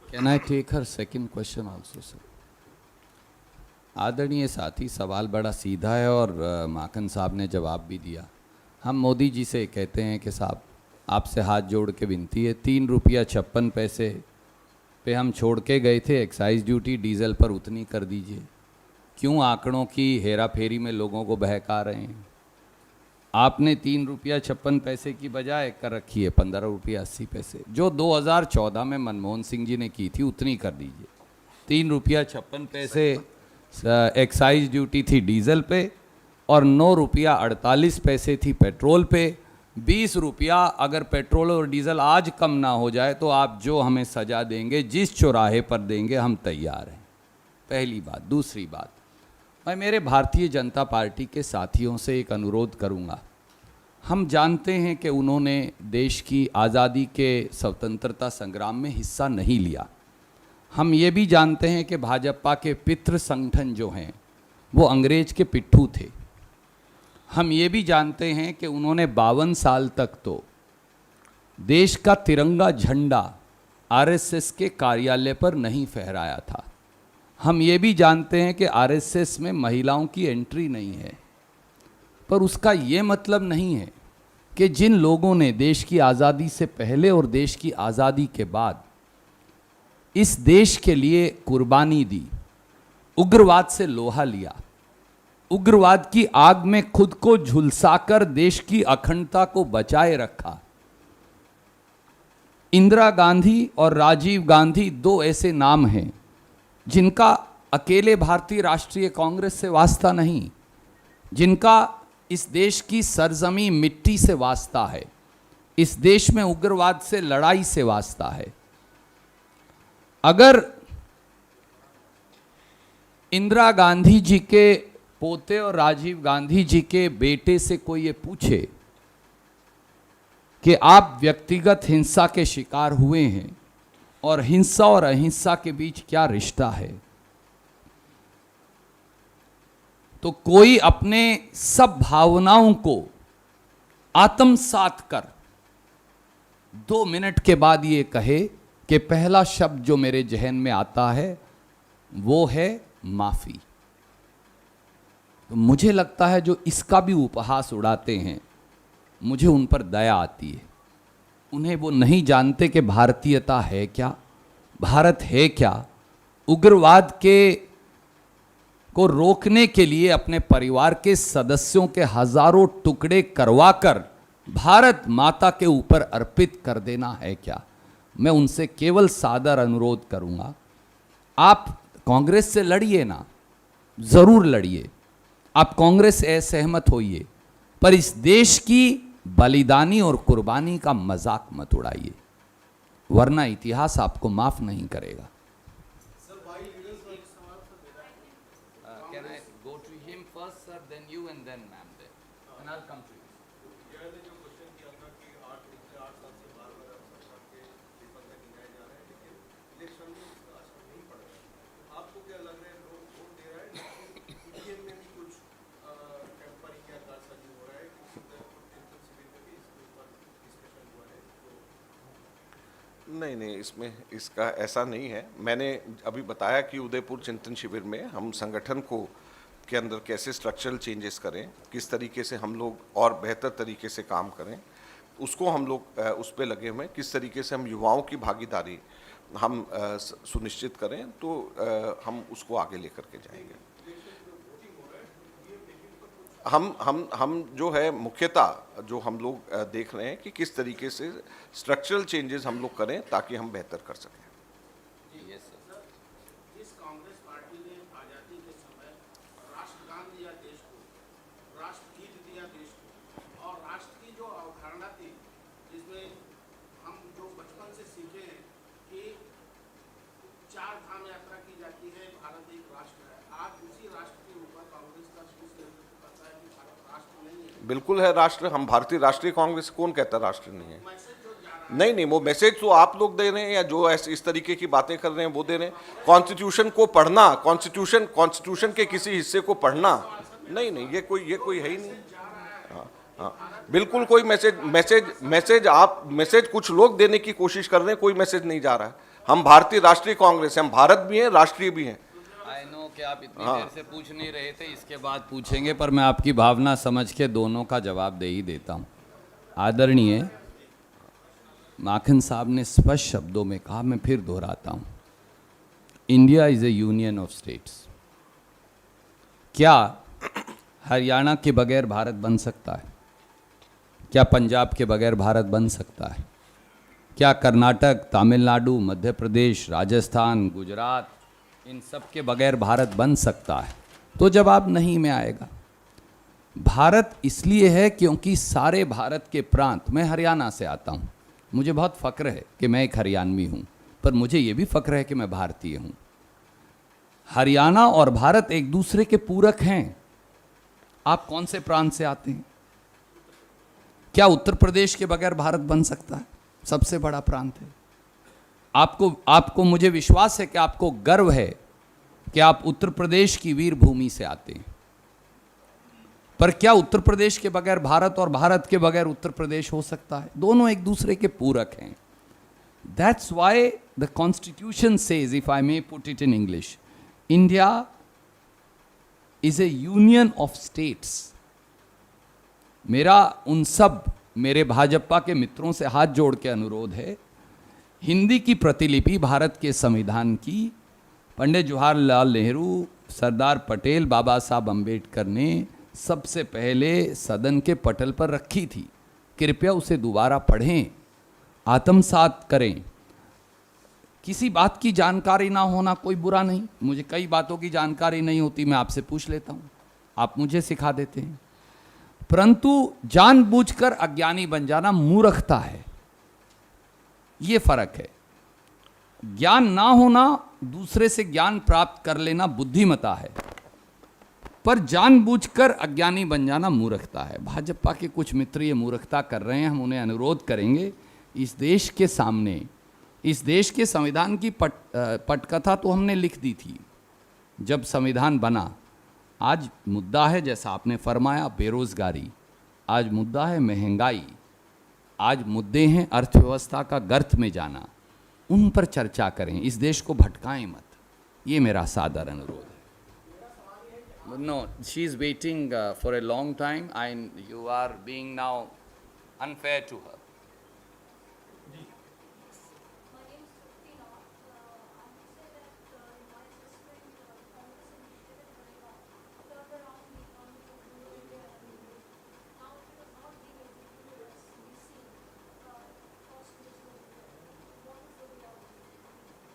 Can I take her second question also, sir? आदरणीय साथी, सवाल बड़ा सीधा है और माखन साहब ने जवाब भी दिया। हम मोदी जी से कहते हैं कि साहब आपसे हाथ जोड़ के विनती है, 3 रुपया 56 पैसे पे हम छोड़ के गए थे एक्साइज ड्यूटी, डीजल पर उतनी कर दीजिए। क्यों आंकड़ों की हेरा फेरी में लोगों को बहका रहे हैं? आपने 3 रुपया 56 पैसे की बजाय कर रखी है 15 रुपया 80 पैसे, जो 2014 में मनमोहन सिंह जी ने की थी उतनी कर दीजिए। 3 रुपया 56 पैसे एक्साइज ड्यूटी थी डीजल पे और 9 रुपया 48 पैसे थी पेट्रोल पे। 20 रुपया अगर पेट्रोल और डीजल आज कम ना हो जाए तो आप जो हमें सज़ा देंगे, जिस चौराहे पर देंगे, हम तैयार हैं। पहली बात। दूसरी बात, मैं मेरे भारतीय जनता पार्टी के साथियों से एक अनुरोध करूंगा। हम जानते हैं कि उन्होंने देश की आज़ादी के स्वतंत्रता संग्राम में हिस्सा नहीं लिया। हम ये भी जानते हैं कि भाजपा के पितृ संगठन जो हैं वो अंग्रेज के पिट्ठू थे। हम ये भी जानते हैं कि उन्होंने 52 साल तक तो देश का तिरंगा झंडा आरएसएस के कार्यालय पर नहीं फहराया था। हम ये भी जानते हैं कि आरएसएस में महिलाओं की एंट्री नहीं है, पर उसका ये मतलब नहीं है कि जिन लोगों ने देश की आज़ादी से पहले और देश की आज़ादी के बाद इस देश के लिए कुर्बानी दी, उग्रवाद से लोहा लिया, उग्रवाद की आग में खुद को झुलसाकर देश की अखंडता को बचाए रखा। इंदिरा गांधी और राजीव गांधी 2 ऐसे नाम हैं जिनका अकेले भारतीय राष्ट्रीय कांग्रेस से वास्ता नहीं, जिनका इस देश की सरजमी मिट्टी से वास्ता है, इस देश में उग्रवाद से लड़ाई से वास्ता है। अगर इंदिरा गांधी जी के पोते और राजीव गांधी जी के बेटे से कोई ये पूछे कि आप व्यक्तिगत हिंसा के शिकार हुए हैं और हिंसा और अहिंसा के बीच क्या रिश्ता है, तो कोई अपने सब भावनाओं को आत्मसात कर 2 मिनट के बाद ये कहे कि पहला शब्द जो मेरे जहन में आता है वो है माफी। तो मुझे लगता है जो इसका भी उपहास उड़ाते हैं, मुझे उन पर दया आती है। उन्हें वो नहीं जानते कि भारतीयता है क्या, भारत है क्या। उग्रवाद को रोकने के लिए अपने परिवार के सदस्यों के हजारों टुकड़े करवाकर भारत माता के ऊपर अर्पित कर देना है क्या। मैं उनसे केवल सादर अनुरोध करूंगा, आप कांग्रेस से लड़िए ना, जरूर लड़िए, आप कांग्रेस से असहमत होइए, पर इस देश की बलिदानी और कुर्बानी का मजाक मत उड़ाइए, वरना इतिहास आपको माफ नहीं करेगा। Can I go to him first, sir, then you, and then ma'am, then, and I'll come to you. नहीं नहीं, इसमें इसका ऐसा नहीं है। मैंने अभी बताया कि उदयपुर चिंतन शिविर में हम संगठन को के अंदर कैसे स्ट्रक्चरल चेंजेस करें, किस तरीके से हम लोग और बेहतर तरीके से काम करें, उसको हम लोग उस पे लगे हुए हैं। किस तरीके से हम युवाओं की भागीदारी हम सुनिश्चित करें, तो हम उसको आगे लेकर के जाएंगे। हम जो है मुख्यतः जो हम लोग देख रहे हैं कि किस तरीके से स्ट्रक्चरल चेंजेस हम लोग करें ताकि हम बेहतर कर सकें। इस कांग्रेस पार्टी ने आजादी के समय राष्ट्रगान दिया देश को, राष्ट्रगीत दिया देश को, और राष्ट्र की जो अवधारणा थी, जिसमें हम जो बचपन से सीखे हैं कि 4 धाम यात्रा की जाती है, भारत एक राष्ट्र है। आज उसी राष्ट्र के ऊपर कांग्रेस का शीर्ष नेतृत्व करता है कि भारत राष्ट्र नहीं है। बिल्कुल है राष्ट्र। हम भारतीय राष्ट्रीय कांग्रेस, कौन कहता राष्ट्र नहीं है? नहीं नहीं, वो मैसेज तो आप लोग दे रहे हैं, या जो ऐसे इस तरीके की बातें कर रहे हैं वो दे रहे हैं। कॉन्स्टिट्यूशन को पढ़ना, कॉन्स्टिट्यूशन के किसी हिस्से को पढ़ना, नहीं नहीं, ये कोई है ही नहीं। हाँ, बिल्कुल कोई मैसेज कुछ लोग देने की कोशिश कर रहे हैं, कोई मैसेज नहीं जा रहा है। हम भारतीय राष्ट्रीय कांग्रेस हैं, हम भारत भी हैं, राष्ट्रीय भी हैं। आई नो कि आप इतनी देर से पूछ नहीं रहे थे, इसके बाद पूछेंगे, पर मैं आपकी भावना समझ के दोनों का जवाब दे ही देता हूँ। आदरणीय माखन साहब ने स्पष्ट शब्दों में कहा, मैं फिर दोहराता हूँ, India is A union of states. क्या हरियाणा के बगैर भारत बन सकता है? क्या पंजाब के बगैर भारत बन सकता है? क्या कर्नाटक, तमिलनाडु, मध्य प्रदेश, राजस्थान, गुजरात, इन सब के बगैर भारत बन सकता है? तो जवाब नहीं में आएगा। भारत इसलिए है क्योंकि सारे भारत के प्रांत, मैं हरियाणा से आता हूँ, मुझे बहुत फ़ख्र है कि मैं एक हरियाणवी हूँ, पर मुझे ये भी फ़ख्र है कि मैं भारतीय हूँ। हरियाणा और भारत एक दूसरे के पूरक हैं। आप कौन से प्रांत से आते हैं? क्या उत्तर प्रदेश के बगैर भारत बन सकता है? सबसे बड़ा प्रांत है। आपको मुझे विश्वास है कि आपको गर्व है कि आप उत्तर प्रदेश की वीर भूमि से आते हैं, पर क्या उत्तर प्रदेश के बगैर भारत और भारत के बगैर उत्तर प्रदेश हो सकता है? दोनों एक दूसरे के पूरक हैं। That's why the constitution says, if I may put it in English, India is A union of states. मेरा उन सब मेरे भाजपा के मित्रों से हाथ जोड़ के अनुरोध है, हिंदी की प्रतिलिपि भारत के संविधान की पंडित जवाहरलाल नेहरू, सरदार पटेल, बाबा साहब अम्बेडकर ने सबसे पहले सदन के पटल पर रखी थी। कृपया उसे दोबारा पढ़ें, आत्मसात करें। किसी बात की जानकारी ना होना कोई बुरा नहीं, मुझे कई बातों की जानकारी नहीं होती, मैं आपसे पूछ लेता हूँ, आप मुझे सिखा देते हैं। परंतु जानबूझकर अज्ञानी बन जाना मूर्खता है, ये फर्क है। ज्ञान ना होना, दूसरे से ज्ञान प्राप्त कर लेना बुद्धिमता है, पर जानबूझकर अज्ञानी बन जाना मूर्खता है। भाजपा के कुछ मित्र ये मूर्खता कर रहे हैं, हम उन्हें अनुरोध करेंगे, इस देश के सामने, इस देश के संविधान की पटकथा तो हमने लिख दी थी जब संविधान बना। आज मुद्दा है, जैसा आपने फरमाया, बेरोजगारी, आज मुद्दा है महंगाई, आज मुद्दे हैं अर्थव्यवस्था का गर्त में जाना। उन पर चर्चा करें, इस देश को भटकाएं मत, ये मेरा सादर अनुरोध है। No, she is waiting for a long time, you are being now unfair to her. My name is Trupti Nath. I must say that in my assessment, Congress initiative in Narega turned around the economy of rural India and rural. Now it is not being executed as we see cost is going there. What is the way out?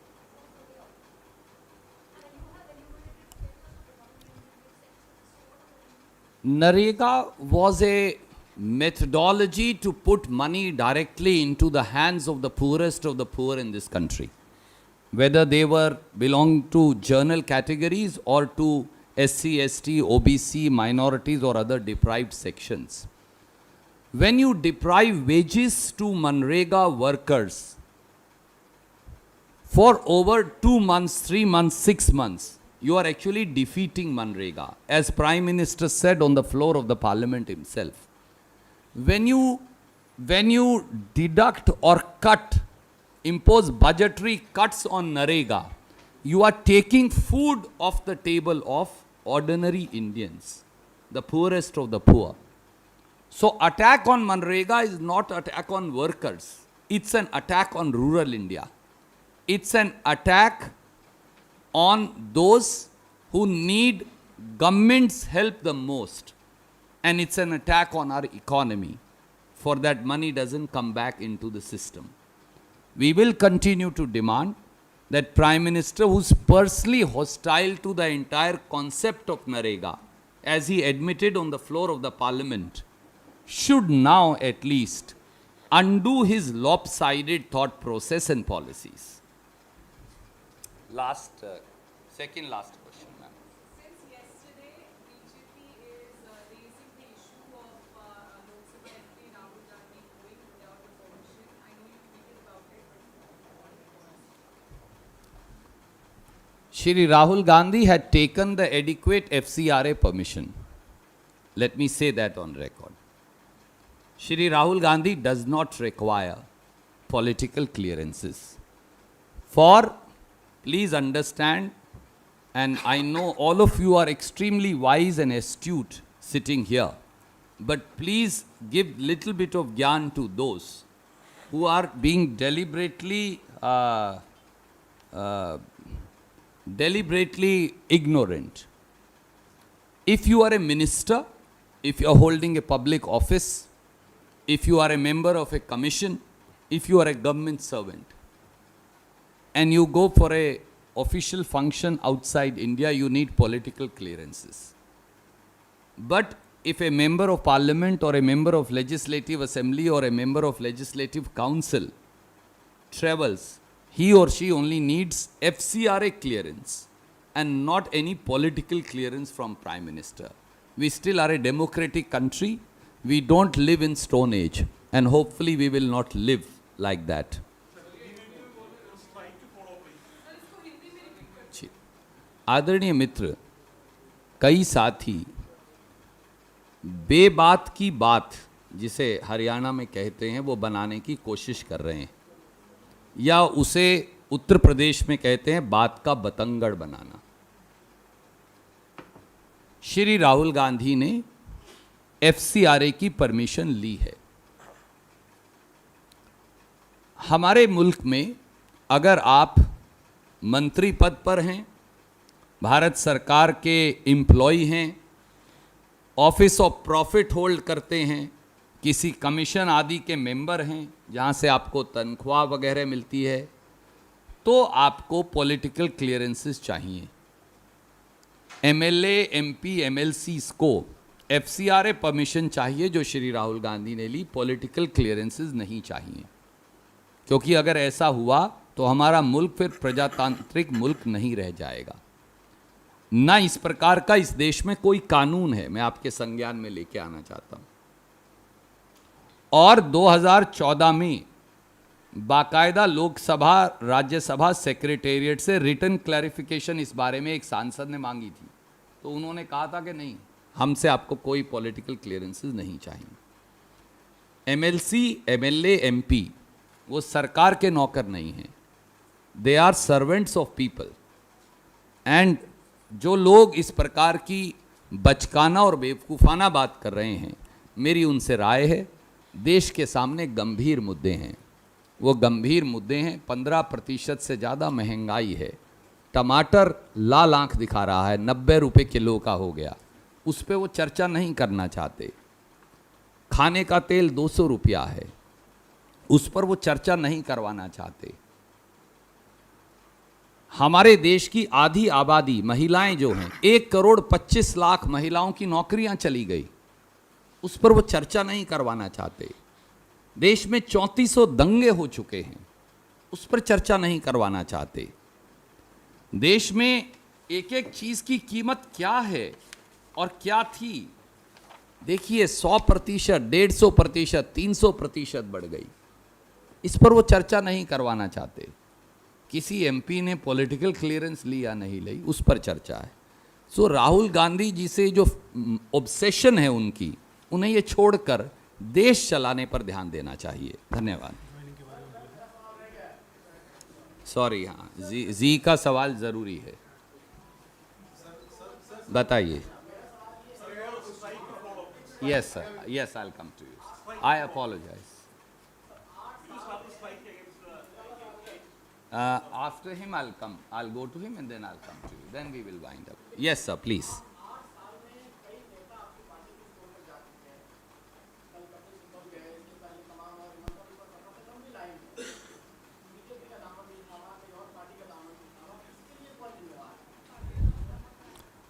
What is the way out? And you have enumerated sectors of economy in various sections. So what are the Narega was a methodology to put money directly into the hands of the poorest of the poor in this country, whether they were belong to general categories or to SC, ST, OBC, minorities or other deprived sections. When you deprive wages to Manrega workers for over 2 months, 3 months, 6 months, you are actually defeating Manrega, as Prime Minister said on the floor of the Parliament himself. When you deduct or cut, impose budgetary cuts on Narega, you are taking food off the table of ordinary Indians, the poorest of the poor. So attack on Manrega is not attack on workers. It's an attack on rural India. It's an attack on those who need government's help the most. And it's an attack on our economy, for that money doesn't come back into the system. We will continue to demand that Prime Minister, who's personally hostile to the entire concept of Narega, as he admitted on the floor of the Parliament, should now at least undo his lopsided thought process and policies. Second last question, ma'am. Since yesterday, BJP is raising the issue of Lok Sabha MP Rahul Gandhi going without a permission. I know you tweeted about it, but Shri Rahul Gandhi had taken the adequate FCRA permission. Let me say that on record. Shri Rahul Gandhi does not require political clearances. For, please understand, and I know all of you are extremely wise and astute sitting here, but please give little bit of gyan to those who are being deliberately ignorant. If you are a minister, if you are holding a public office, if you are a member of a commission, if you are a government servant, and you go for a official function outside India, you need political clearances. But if a member of parliament or a member of legislative assembly or a member of legislative council travels, he or she only needs FCRA clearance and not any political clearance from Prime Minister. We still are a democratic country. We don't live in Stone Age, and hopefully we will not live like that. आदरणीय मित्र, कई साथी बेबात की बात, जिसे हरियाणा में कहते हैं, वो बनाने की कोशिश कर रहे हैं, या उसे उत्तर प्रदेश में कहते हैं बात का बतंगड़ बनाना। श्री राहुल गांधी ने FCRA की परमिशन ली है। हमारे मुल्क में अगर आप मंत्री पद पर हैं, भारत सरकार के एम्प्लॉय हैं, ऑफिस ऑफ प्रॉफिट होल्ड करते हैं, किसी कमीशन आदि के मेंबर हैं जहाँ से आपको तनख्वाह वगैरह मिलती है, तो आपको पॉलिटिकल क्लियरेंसेस चाहिए। एमएलए, एमपी, एमएलसीज को एफसीआरए परमिशन चाहिए जो श्री राहुल गांधी ने ली, पॉलिटिकल क्लियरेंसेस नहीं चाहिए। क्योंकि अगर ऐसा हुआ तो हमारा मुल्क फिर प्रजातांत्रिक मुल्क नहीं रह जाएगा। ना इस प्रकार का इस देश में कोई कानून है, मैं आपके संज्ञान में लेके आना चाहता हूं। और 2014 में बाकायदा लोकसभा राज्यसभा सेक्रेटेरिएट से रिटन क्लैरिफिकेशन इस बारे में एक सांसद ने मांगी थी, तो उन्होंने कहा था कि नहीं, हमसे आपको कोई पॉलिटिकल क्लियरेंसेस नहीं चाहिए। एमएलसी, एमएलए, एमपी वो सरकार के नौकर नहीं हैं, they are servants of people. And जो लोग इस प्रकार की बचकाना और बेवकूफ़ाना बात कर रहे हैं, मेरी उनसे राय है, देश के सामने गंभीर मुद्दे हैं। वो गंभीर मुद्दे हैं, 15% से ज़्यादा महंगाई है, टमाटर लाल आंख दिखा रहा है, 90 रुपये किलो का हो गया, उस पर वो चर्चा नहीं करना चाहते। खाने का तेल 200 रुपया है, उस पर वो चर्चा नहीं करवाना चाहते। हमारे देश की आधी आबादी महिलाएं जो हैं, 1,25,00,000 महिलाओं की नौकरियां चली गई, उस पर वो चर्चा नहीं करवाना चाहते। देश में 3400 दंगे हो चुके हैं, उस पर चर्चा नहीं करवाना चाहते। देश में एक एक चीज की कीमत क्या है और क्या थी, देखिए 100%, 150%, 300% बढ़ गई, इस पर वो चर्चा नहीं करवाना चाहते। किसी एमपी ने पॉलिटिकल क्लियरेंस ली या नहीं ली, उस पर चर्चा है। सो राहुल गांधी जी से जो ऑब्सेशन है उनकी, उन्हें ये छोड़कर देश चलाने पर ध्यान देना चाहिए। धन्यवाद। सॉरी, हाँ, जी का सवाल जरूरी है, बताइए। Yes sir, yes, I will come to you, I apologise. After him, I'll go to him and then I'll come to you. Then we will wind up. Yes, sir, please.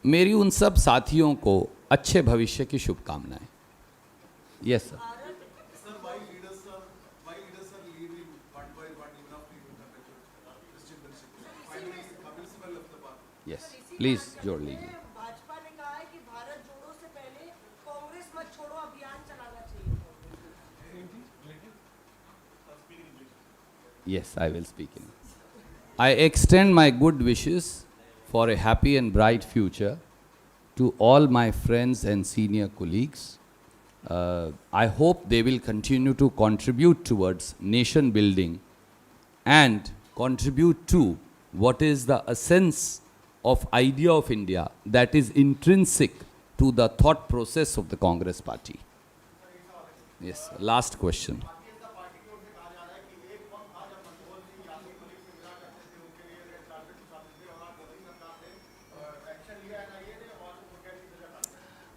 मेरी उन सब साथियों को अच्छे भविष्य की शुभकामनाएं। Yes sir. यस, प्लीज जोड़ लीजिए। भाजपा ने कहा है कि भारत जोड़ो से पहले कांग्रेस मत छोड़ो अभियान चलाना चाहिए। Yes, I will speak in. I extend my good wishes for a happy and bright future to all my friends and senior colleagues. I hope they will continue to contribute towards nation building and contribute to what is the essence of idea of India that is intrinsic to the thought process of the Congress party. Yes, last question.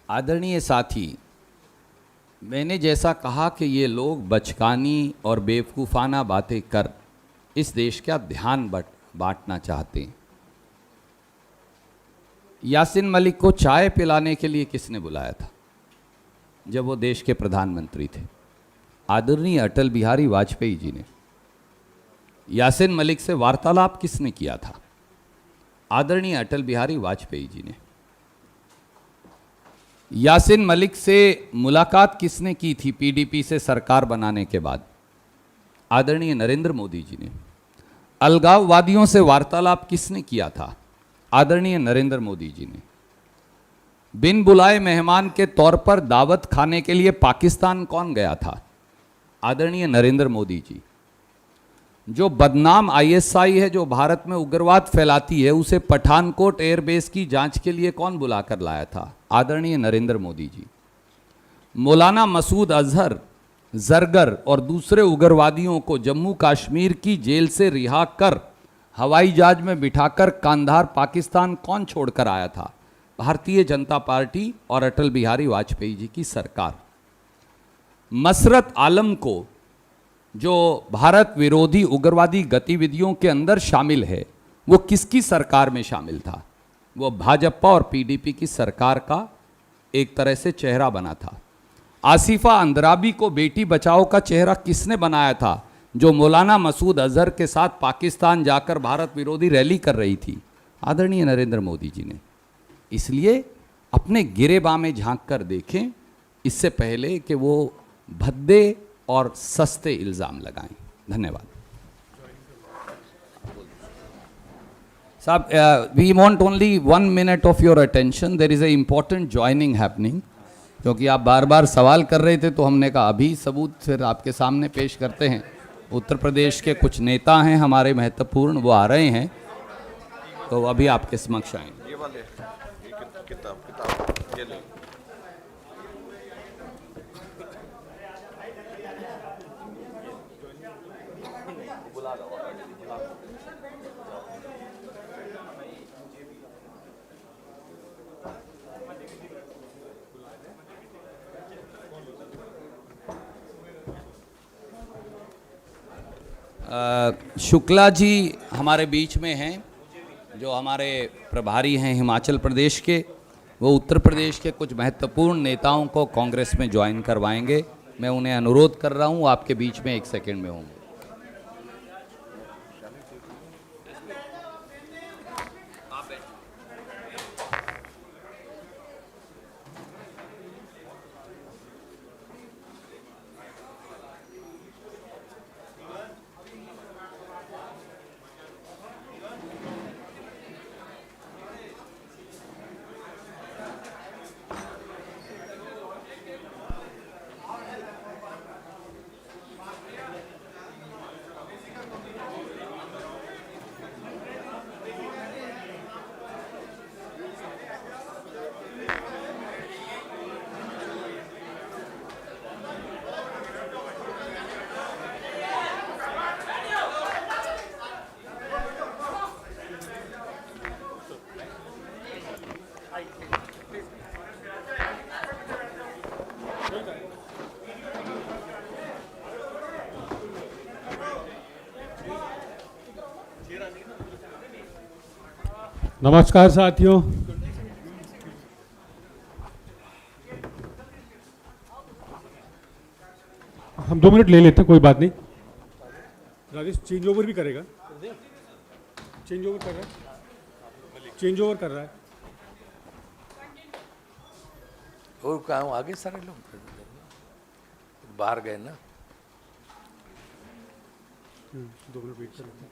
आदरणीय साथी, मैंने जैसा कहा कि ये लोग बचकानी और बेवकूफ़ाना बातें कर इस देश का ध्यान बांटना चाहते हैं। यासिन मलिक को चाय पिलाने के लिए किसने बुलाया था जब वो देश के प्रधानमंत्री थे? आदरणीय अटल बिहारी वाजपेयी जी ने। यासिन मलिक से वार्तालाप किसने किया था? आदरणीय अटल बिहारी वाजपेयी जी ने। यासिन मलिक से मुलाकात किसने की थी पीडीपी से सरकार बनाने के बाद? आदरणीय नरेंद्र मोदी जी ने। अलगाववादियों से वार्तालाप किसने किया था? आदरणीय नरेंद्र मोदी जी ने। बिन बुलाए मेहमान के तौर पर दावत खाने के लिए पाकिस्तान कौन गया था? आदरणीय नरेंद्र मोदी जी। जो बदनाम आईएसआई है जो भारत में उग्रवाद फैलाती है, उसे पठानकोट एयरबेस की जांच के लिए कौन बुलाकर लाया था? आदरणीय नरेंद्र मोदी जी। मौलाना मसूद अजहर, जरगर और दूसरे उग्रवादियों को जम्मू कश्मीर की जेल से रिहा कर हवाई जहाज में बिठाकर कांधार पाकिस्तान कौन छोड़कर आया था? भारतीय जनता पार्टी और अटल बिहारी वाजपेयी जी की सरकार। मसरत आलम को जो भारत विरोधी उग्रवादी गतिविधियों के अंदर शामिल है वो किसकी सरकार में शामिल था? वो भाजपा और पीडीपी की सरकार का एक तरह से चेहरा बना था। आसिफा अंद्राबी को बेटी बचाओ का चेहरा किसने बनाया था? जो मौलाना मसूद अजहर के साथ पाकिस्तान जाकर भारत विरोधी रैली कर रही थी, आदरणीय नरेंद्र मोदी जी ने। इसलिए अपने गिरेबां में झांक कर देखें इससे पहले कि वो भद्दे और सस्ते इल्ज़ाम लगाएं। धन्यवाद साहब। We want only 1 minute of your attention. There is a important joining happening. क्योंकि आप बार बार सवाल कर रहे थे तो हमने कहा अभी सबूत फिर आपके सामने पेश करते हैं। उत्तर प्रदेश के कुछ नेता हैं हमारे महत्वपूर्ण, वो आ रहे हैं तो अभी आपके समक्ष आएंगे। ये वाले ये किताब ये ले। शुक्ला जी हमारे बीच में हैं, जो हमारे प्रभारी हैं हिमाचल प्रदेश के। वो उत्तर प्रदेश के कुछ महत्वपूर्ण नेताओं को कांग्रेस में ज्वाइन करवाएंगे। मैं उन्हें अनुरोध कर रहा हूँ, आपके बीच में 1 सेकंड में होंगे। नमस्कार साथियों, हम 2 मिनट ले लेते हैं, कोई बात नहीं। राजेश चेंज ओवर भी करेगा, चेंज ओवर कर रहा है, चेंज ओवर कर रहा है। और कहाँ आगे सारे लोग बाहर गए ना। 2 मिनट वेट कर लेते हैं।